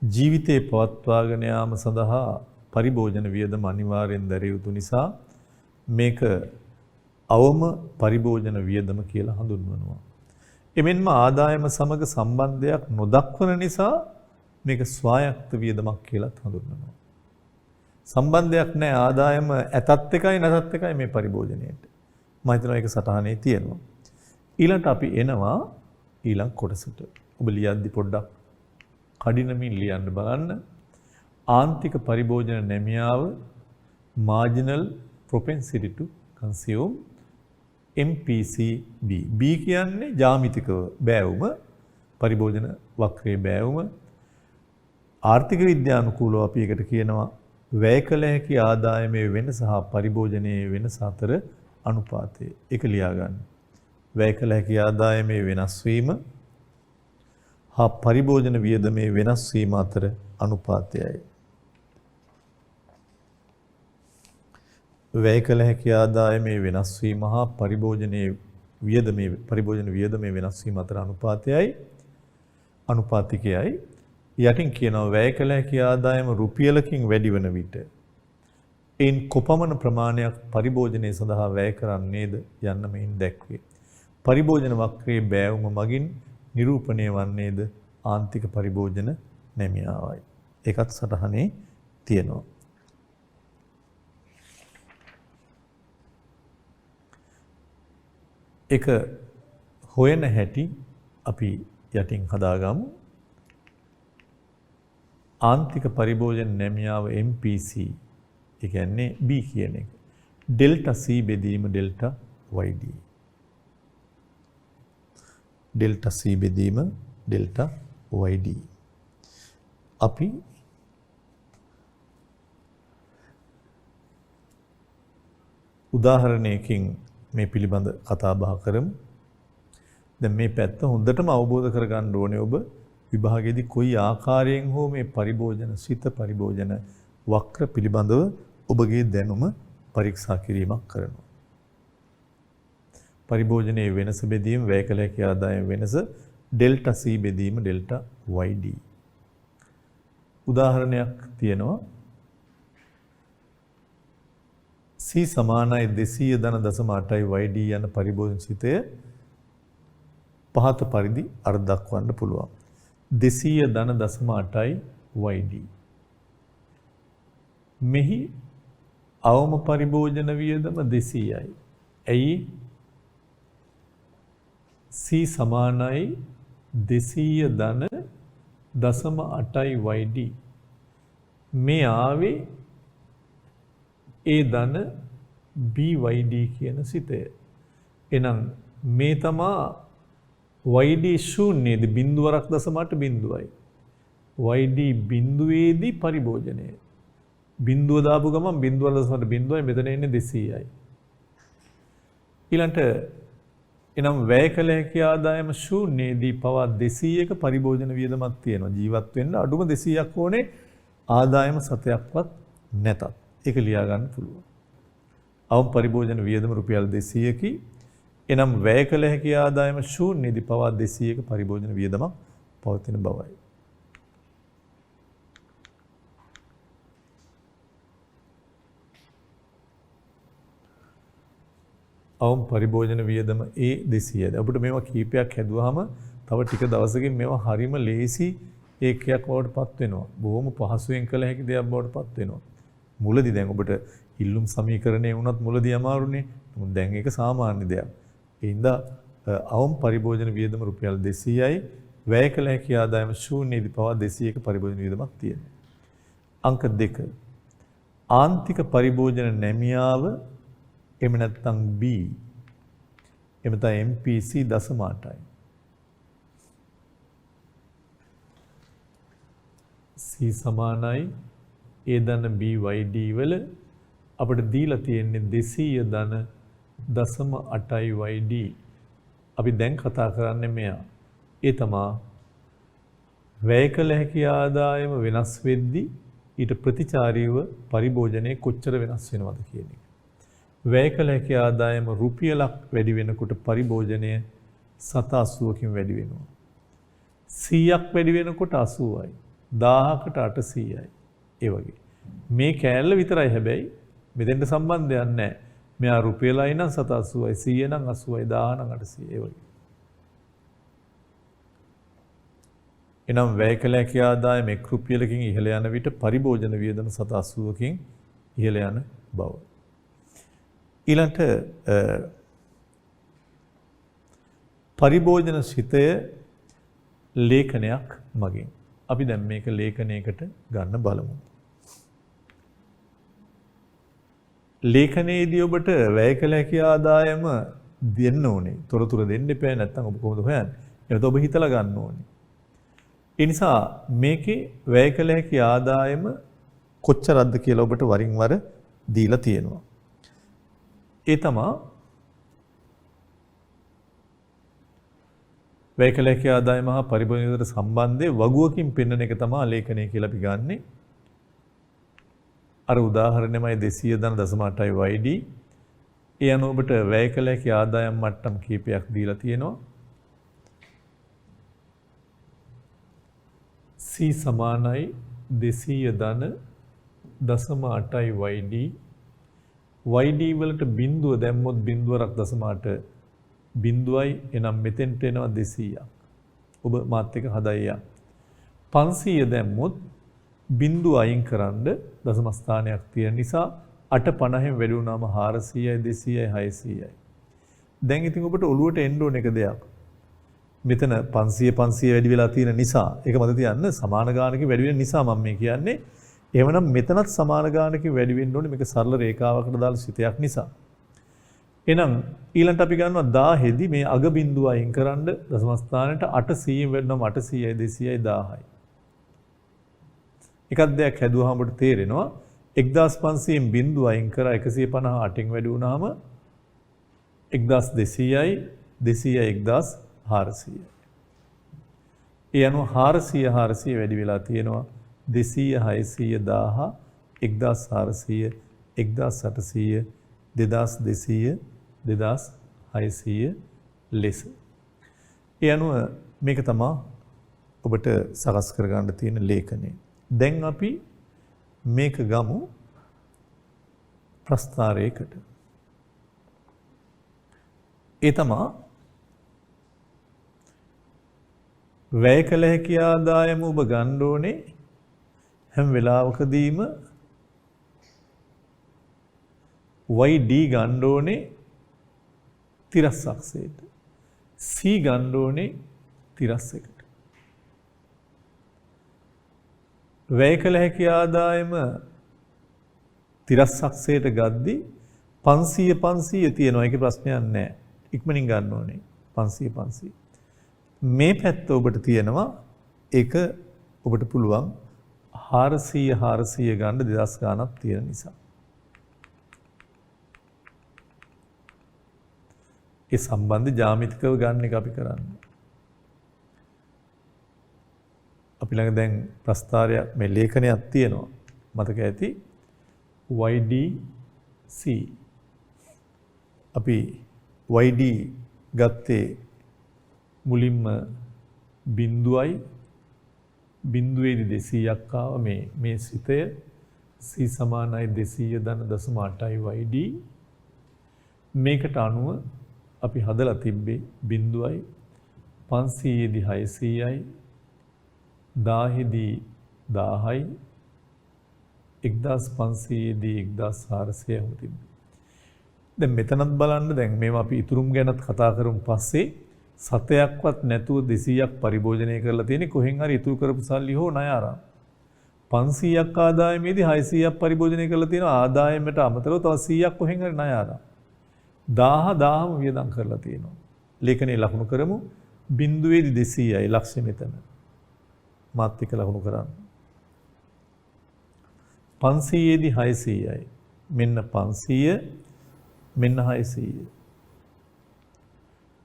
ජීවිතේ පවත්වාගෙන යාම සඳහා පරිභෝජන වියදම අනිවාර්යෙන් දැරිය යුතු නිසා මේක අවම පරිභෝජන වියදම කියලා හඳුන්වනවා. එමෙන්ම ආදායම සමග සම්බන්ධයක් නොදක්වන නිසා මේක ස්වායක්ත වියදමක් කියලාත් හඳුන්වනවා. සම්බන්ධයක් නැහැ ආදායම ඇතත් එකයි නැතත් එකයි මේ පරිභෝජනයේට. මම හිතනවා ඒක සටහනේ තියෙනවා. ඊළඟට අපි එනවා ඊළඟ කොටසට. ඔබ ලියද්දි පොඩ්ඩක් කඩිනමින් ලියන්න බලන්න. ආන්තික පරිභෝජන නැමියාව marginal propensity to consume MPCB. B කියන්නේ ජ්‍යාමිතිකව බෑවුම පරිභෝජන වක්‍රයේ බෑවුම. ආර්ථික විද්‍යානුකූලව අපි එකට කියනවා වැය කළ හැකි ආදායමේ වෙනස හා පරිභෝජනයේ වෙනස අතර අනුපාතය. ඒක ලියා ගන්න. වැය කළ හැකි ආදායමේ වෙනස් වීම හා පරිභෝජන වියදමේ වෙනස් වීම අතර අනුපාතයයි. වැය කළ හැකි ආදායමේ වෙනස් වීම හා පරිභෝජන වියදමේ වෙනස් වීම අතර අනුපාතයයි අනුපාතිකයයි. යටින් කියනවා වැය කළ හැකි ආදායම රුපියලකින් වැඩි වන විට එයින් කොපමණ ප්‍රමාණයක් පරිභෝජනයේ සඳහා වැය කරන්නේද යන්න මෙයින් දැක්වේ. පරිභෝජන වක්‍රයේ බෑවුම මගින් නිරූපණය වන්නේද ආන්තික පරිභෝජන නැමියාවයි. ඒකත් සටහනේ තියෙනවා. ඒක හොයන හැටි අපි යටින් හදාගමු. ආන්තික පරිභෝජන නැමියාව MPC ඒ කියන්නේ B කියන එක. ඩෙල්ටා C බෙදීම ඩෙල්ටා YD. ඩෙල්ටා C බෙදීම ඩෙල්ටා YD. අපි උදාහරණයකින් මේ පිළිබඳ කතා බහ කරමු. දැන් මේ පැත්ත හොඳටම අවබෝධ කරගන්න ඕනේ ඔබ විභාගයේදී කොයි ආකාරයෙන් හෝ මේ පරිභෝජන සිත පරිභෝජන වක්‍ර පිළිබඳව ඔබගේ දැනුම පරීක්ෂා කිරීමක් කරනවා. පරිභෝජනයේ වෙනස බෙදීම වැය කළ හැකි ආදායම වෙනස ඩෙල්ටා C බෙදීම ඩෙල්ටා YD. උදාහරණයක් තියෙනවා. C සමානයි 200.8 YD යන පරිභෝජන සිතය පහත පරිදි අර්ථ දක්වන්න පුළුවන්. 200.8 YD. මෙහි අවම පරිභෝජන වියදම 200යි. ඇයි? C සමානයි 200.8 YD. මේ ආවේ ඒ ධන BYD කියන සිතය. එහෙනම් මේ තමා YD ශූන්‍යයේදී බිඳුවරක් දශමයට බිඳුවයි. YD බිඳුවේදී පරිභෝජනය. බිඳුව දාපු ගමන් බිඳුවර දශමයට බිඳුවයි මෙතන එන්නේ 200යි. ඊළඟට එනම් වැය කළ හැකි ආදායම ශූන්‍යයේදී පවා 200ක පරිභෝජන වියදමක් තියෙනවා. ජීවත් වෙන්න අඩුම 200ක් ඕනේ ආදායම සතයක්වත් නැතත්. ඒක ලියා ගන්න පුළුවන්. අවම පරිභෝජන වියදම රුපියල් 200කි. එනම් වැය කළ හැකි ආදායම ශූන්‍යයේදී පවා 200ක පරිභෝජන වියදමක් පවතින බවයි. අවම පරිභෝජන වියදම ඒ 200ද. අපිට මේවා කීපයක් හැදුවාම තව ටික දවසකින් මේවා හරිම ලේසි ඒකයක් බවට පත් වෙනවා. බොහොම පහසුවෙන් කළ හැකි දෙයක් බවට පත් වෙනවා. මුලදී දැන් ඔබට ඉල්ලුම් සමීකරණය වුණත් මුලදී අමාරුනේ. නමුත් දැන් ඒක සාමාන්‍ය දෙයක්. ඒ හින්දා අවම පරිභෝජන වියදම රුපියල් 200යි. වැය කළ හැකි ආදායම ශූන්‍යයේදී පවා 200ක පරිභෝජන වියදමක් තියෙනවා. අංක 2. ආන්තික පරිභෝජන නැමියාව එහෙම නැත්නම් B එහෙම නැත්නම් MPC 0.8යි. C සමානයි A ධන BYD වල අපිට දීලා තියෙන්නේ 200.8 YD. අපි දැන් කතා කරන්නේ මෙයා. ඒ තමා වැය කළ හැකි ආදායම වෙනස් වෙද්දී ඊට ප්‍රතිචාරීව පරිභෝජනයේ කොච්චර වෙනස් වෙනවද කියන එක. වැය කළ හැකි ආදායම රුපියලක් වැඩි වෙනකොට පරිභෝජනය 780කින් වැඩි වෙනවා. 100ක් වැඩි වෙනකොට 80යි. 1000කට 800යි. ඒ වගේ. මේ කෑල්ල විතරයි හැබැයි මෙතෙන්ට සම්බන්ධයක් නැහැ. මෙයා රුපියලයි නම් 780යි, 100 නම් 80යි, 1000 නම් 800යි ඒ වගේ. එනම් වැය කළ හැකි ආදායම 1 රුපියලකින් ඉහළ යන විට පරිභෝජන වියදම 780කින් ඉහළ යන බව. ඊළඟට පරිභෝජන සිතය ලේඛනයක් මගින් අපි දැන් මේක ලේඛනයකට ගන්න බලමු. ලේඛනයේදී ඔබට වැය කළ හැකි ආදායම දෙන්න ඕනේ. තොරතුරු දෙන්න එපා නැත්නම් ඔබ කොහොමද හොයන්නේ? ඒකට ඔබ හිතලා ගන්න ඕනේ. ඒ නිසා මේකේ වැය කළ හැකි ආදායම කොච්චරක්ද කියලා ඔබට වරින් වර දීලා තියෙනවා. ඒ තමා වැය කළ හැකි ආදායම හා පරිභෝජනයට සම්බන්ධයේ වගුවකින් පෙන්වන එක තමයි ලේඛනය කියලා අපි ගන්නෙ. අර උදාහරණෙමයි 200.8 YD. ඒ අනුව ඔබට වැය කළ හැකි ආදායම් මට්ටම් කීපයක් දීලා තියෙනවා. C සමානයි 200.8 YD. YD වලට බිඳුව දැම්මොත් බිඳුවරක් දශමයට බිඳුවයි එනම් මෙතෙන්ට එනවා 200ක්. ඔබ මාත් එක්ක හදයියා. 500 දැම්මොත් බිඳුව අයින් කරන්න දශම ස්ථානයක් තියෙන නිසා 850න් වැඩි වුණාම 400යි 200යි 600යි. දැන් ඉතින් ඔබට ඔළුවට එන්න ඕන එක දෙයක්. මෙතන 500 වැඩි වෙලා තියෙන නිසා ඒක මත තියන්න සමාන ගානකින් වැඩි වෙන නිසා මම මේ කියන්නේ. එහෙමනම් මෙතනත් සමාන ගානකින් වැඩි වෙන්න ඕනේ මේක සරල රේඛාවකට දාලා සිතයක් නිසා. එහෙනම් ඊළඟට අපි ගන්නවා 1000 දී මේ අග බිඳුව අයින් කරන්න දශම ස්ථානයට 800 වෙන්නම 800යි 200යි 1000යි. එකක් දෙයක් හැදුවාම ඔබට තේරෙනවා 1500න් බිඳුව අයින් කරා 158න් වැඩි වුණාම 1200යි 200යි 1400යි. ඒ අනුව 400 400 වැඩි වෙලා තියෙනවා 200 600 1000 1400 1800 2200 2600 ලෙස. ඒ අනුව මේක තමයි ඔබට සකස් කරගන්න තියෙන ලේඛනය. දැන් අපි මේක ගමු ප්‍රස්ථාරයකට. ඒ තමයි වැය කළ හැකි ආදායම ඔබ ගන්න ඕනේ හැම වෙලාවකදීම YD ගන්න ඕනේ තිරස් අක්ෂයට. C ගන්න ඕනේ තිරස් එකට. වැය කළ හැකි ආදායම තිරස් අක්ෂයට ගද්දී 500 500 තියෙනවා. ඒකේ ප්‍රශ්නයක් නැහැ. ඉක්මනින් ගන්න ඕනේ 500 500. මේ පැත්ත ඔබට තියෙනවා ඒක ඔබට පුළුවන් 400 400 ගන්න 2000 ගාණක් තියෙන නිසා. ඒ සම්බන්ධ ජ්‍යාමිතිකව ගන්න එක අපි කරන්නේ. අපි ළඟ දැන් ප්‍රස්ථාරයක් මේ ලේඛනයක් තියෙනවා. මතක ඇති YDC. අපි YD ගත්තේ මුලින්ම බිඳුවයි බිඳුවේදී 200ක් ආව මේ සිතය C සමානයි 200 ධන 0.8යි YD. මේකට අනුව අපි හදලා තිබ්බේ බිඳුවයි 500 දී 600යි 1000 දී 1000යි 1500 දී 1400යි තිබ්බේ. දැන් මෙතනත් බලන්න දැන් මේවා අපි ඉතුරුම් ගැනත් කතා කරමු පස්සේ සතයක්වත් නැතුව 200ක් පරිභෝජනය කරලා තියෙන්නේ කොහෙන් හරි ඉතුරු කරපු සල්ලි හෝ ණය අරන්. 500ක් ආදායමේදී 600ක් පරිභෝජනය කරලා තියෙන ආදායමට අමතරව තව 100ක් කොහෙන් හරි ණය අරන්. 1000ම වියදම් කරලා තියෙනවා. ලේඛනයේ ලකුණු කරමු. බිඳුවේදී 200යි ලක්ෂ්‍ය මෙතන. මාත් එක්ක ලකුණු කරන්න. 500 දී 600යි. මෙන්න 500 මෙන්න 600.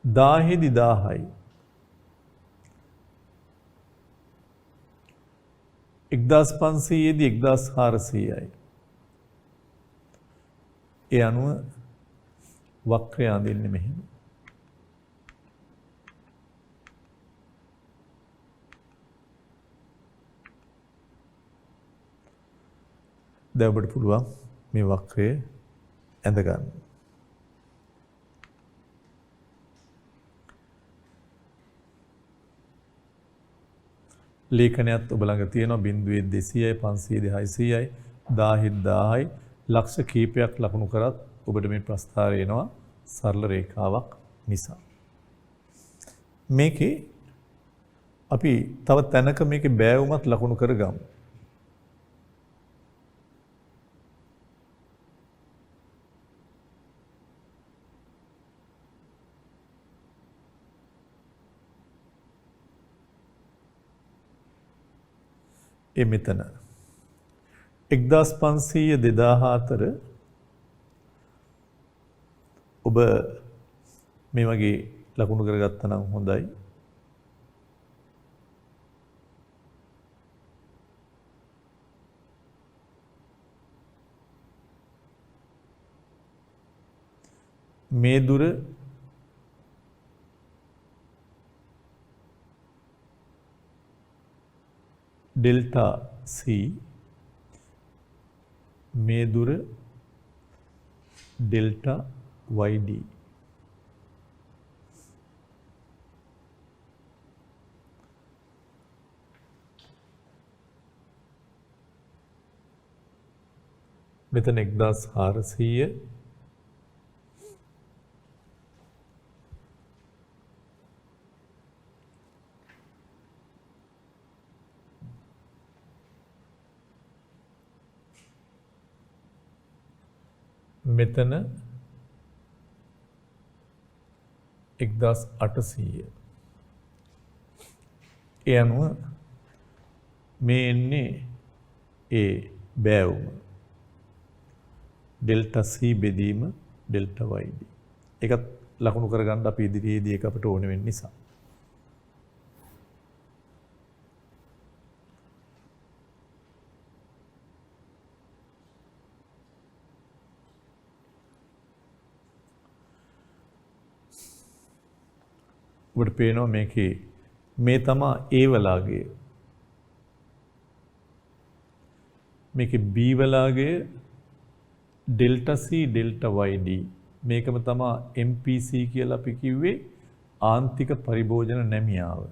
1000 දී 1000යි. 1500 දී 1400යි. ඒ අනුව වක්‍රය අඳින්නේ මෙහෙම. දැන් ඔබට පුළුවන් මේ වක්‍රය ඇඳ ගන්න. ලේඛනයත් ඔබ ළඟ තියෙනවා බිඳුවේ 200යි 500යි 600යි 1000යි 1000යි ලක්ෂ කීපයක් ලකුණු කරත් ඔබට මේ ප්‍රස්ථාරය එනවා සරල රේඛාවක් නිසා. මේකේ අපි තව තැනක මේකේ බෑවුමත් ලකුණු කරගමු. ඒ මෙතන 1500 2000 අතර ඔබ මේ වගේ ලකුණු කරගත්තා නම් හොඳයි. මේ දුර ඩෙල්ටා C මේ දුර ඩෙල්ටා YD. මෙතන 1400 මෙතන 1800. ඒ අනුව මේ එන්නේ ඒ බෑවුම ඩෙල්ටා C බෙදීම ඩෙල්ටා YD. ඒකත් ලකුණු කරගන්න අපි ඉදිරියේදී ඒක අපිට ඕන වෙන නිසා. ඔබට පේනවා මේකේ මේ තමයි A වලාගේ. මේකේ B වලාගේ ඩෙල්ටා C ඩෙල්ටා YD මේකම තමයි MPC කියලා අපි කිව්වේ ආන්තික පරිභෝජන නැමියාව.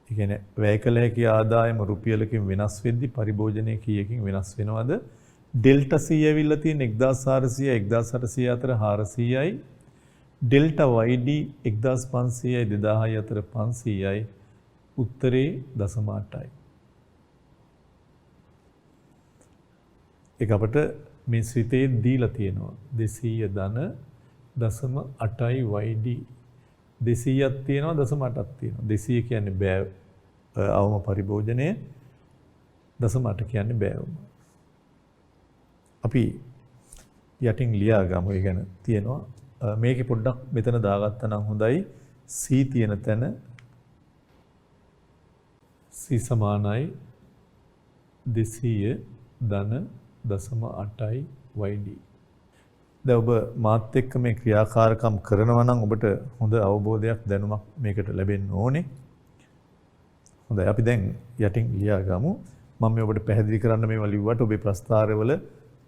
ඒ කියන්නේ වැය කළ හැකි ආදායම රුපියලකින් වෙනස් වෙද්දී පරිභෝජනය කීයකින් වෙනස් වෙනවද? ඩෙල්ටා C ඇවිල්ලා තියෙන 1400 1800 අතර 400යි. ඩෙල්ටා YD 1500යි 2000යි අතර 500යි. උත්තරේ 0.8යි. ඒක අපිට මේ ස්විතේ දීලා තියෙනවා 200 ධන 0.8යි YD 200ක් තියෙනවා 0.8ක් තියෙනවා 200 කියන්නේ බෑ අවම පරිභෝජනය 0.8 කියන්නේ බෑවම. අපි යටින් ලියා ගමු. ඒ ගැන තියෙනවා මේකේ පොඩ්ඩක් මෙතන දාගත්තා නම් හොඳයි. C තියෙන තැන C සමානයි 200 ධන 0.8යි YD. දැන් ඔබ මාත් එක්ක මේ ක්‍රියාකාරකම් කරනවා නම් ඔබට හොඳ අවබෝධයක් දැනුමක් මේකට ලැබෙන්න ඕනේ. හොඳයි අපි දැන් යටින් ලියා ගමු. මම මේ ඔබට පැහැදිලි කරන්න මේවා ලිව්වට ඔබේ ප්‍රස්තාරවල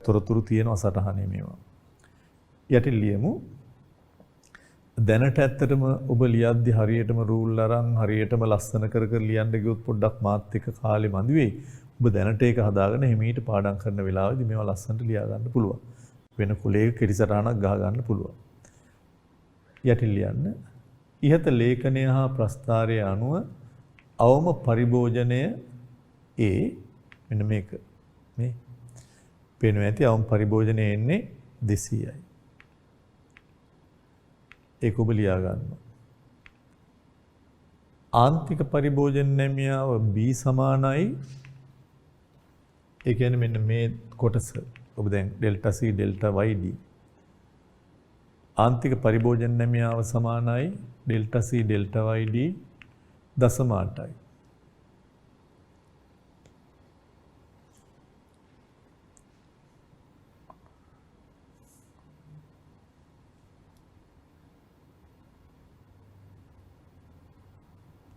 තොරතුරු තියෙනවා සටහනේ මේවා. යටින් ලියමු. දැනට ඇත්තටම ඔබ ලියද්දි හරියටම රූල් අරන් හරියටම ලස්සන කර කර ලියන්න ගියොත් පොඩ්ඩක් මාත් එක්ක කාලෙ මදි වෙයි. ඔබ දැනට ඒක හදාගෙන හිමීට පාඩම් කරන වෙලාවෙදි මේවා ලස්සනට ලියා ගන්න පුළුවන්. වෙන කුලයක කෙටිසටහනක් ගහ ගන්න පුළුවන්. යටින් ලියන්න. ඉහත ලේඛනය හා ප්‍රස්තාරය අනුව අවම පරිභෝජනය A මෙන්න මේක. මේ පේනවා ඇති අවම පරිභෝජනය එන්නේ 200යි. ඒක ඔබ ලියා ගන්නවා. ආන්තික පරිභෝජන නැමියාව B සමානයි. ඒ කියන්නේ මෙන්න මේ කොටස ඔබ දැන් ඩෙල්ටා C ඩෙල්ටා YD ආන්තික පරිභෝජන නැමියාව සමානයි ඩෙල්ටා C ඩෙල්ටා YD 0.8යි.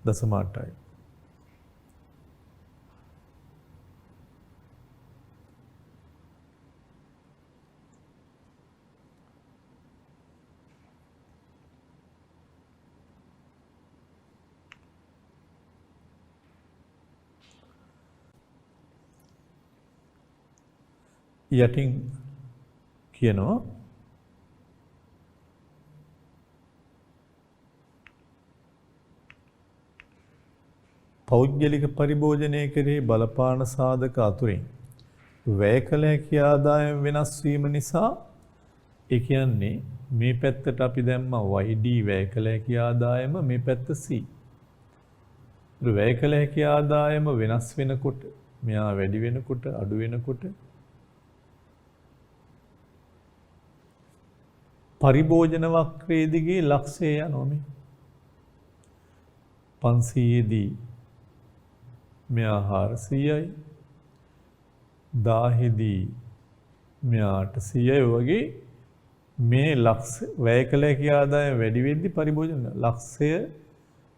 දසමාටයි. යටින් කියනවා පෞද්ගලික පරිභෝජනය කෙරෙහි බලපාන සාධක අතුරින් වැය කළ හැකි ආදායම වෙනස් වීම නිසා ඒ කියන්නේ මේ පැත්තට අපි දැම්මා YD වැය කළ හැකි ආදායම මේ පැත්ත C. වැය කළ හැකි ආදායම වෙනස් වෙනකොට මෙයා වැඩි වෙනකොට අඩු වෙනකොට පරිභෝජන වක්‍රයේ දිගේ ලක්ෂය යනවා මේ 500 දී මෙයා 400යි 1000 දී මෙයා 800යි වගේ මේ ලක්ෂ වැය කළ හැකි ආදායම වැඩි වෙද්දී පරිභෝජන ලක්ෂය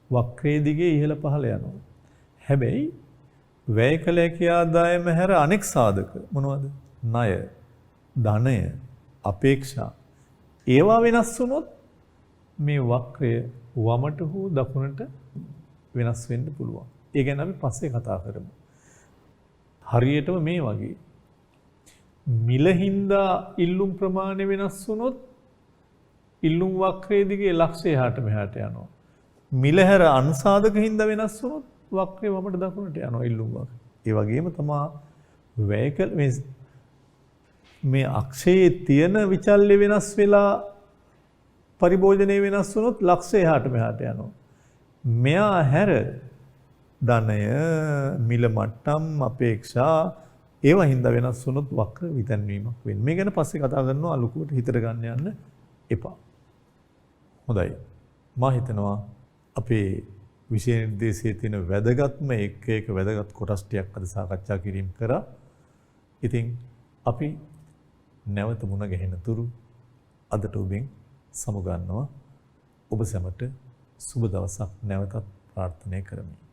වක්‍රයේ දිගේ ඉහළ පහළ යනවා. හැබැයි වැය කළ හැකි ආදායම හැර අනෙක් සාධක මොනවද? ණය, ධනය, අපේක්ෂා ඒවා වෙනස් වුණොත් මේ වක්‍රය වමට හෝ දකුණට වෙනස් වෙන්න පුළුවන්. ඒ ගැන අපි පස්සේ කතා කරමු. හරියටම මේ වගේ මිලින්දා ඉල්ලුම් ප්‍රමාණය වෙනස් වුණොත් ඉල්ලුම් වක්‍රයේ දිගේ ලක්ෂය එහාට මෙහාට යනවා. මිල හැර අන්සාධක හින්දා වෙනස් වුණොත් වක්‍රය වමට දකුණට යනවා ඉල්ලුම් වක්‍රය. ඒ වගේම තමයි වැයකල මේ අක්ෂයේ තියෙන විචල්්‍ය වෙනස් වෙලා පරිභෝජනය වෙනස් වුණොත් ලක්ෂය එහාට මෙහාට යනවා. මෙයා හැර ධනය, මිල මට්ටම්, අපේක්ෂා ඒවා හින්දා වෙනස් වුණොත් වක්‍ර විතන්වීමක් වෙන්නේ. මේ ගැන පස්සේ කතා කරනවා අලුකුවට හිතට ගන්න යන්න එපා. හොඳයි. මා හිතනවා අපේ විෂය නිර්දේශයේ තියෙන වැදගත්ම එක වැදගත් කොටස් ටිකක් අද සාකච්ඡා කිරීම කරා. ඉතින් අපි නැවත මුණ ගැහෙන තුරු අදට ඔබෙන් සමුගන්නවා. ඔබ සැමට සුබ දවසක් නැවතත් ප්‍රාර්ථනා කරමි.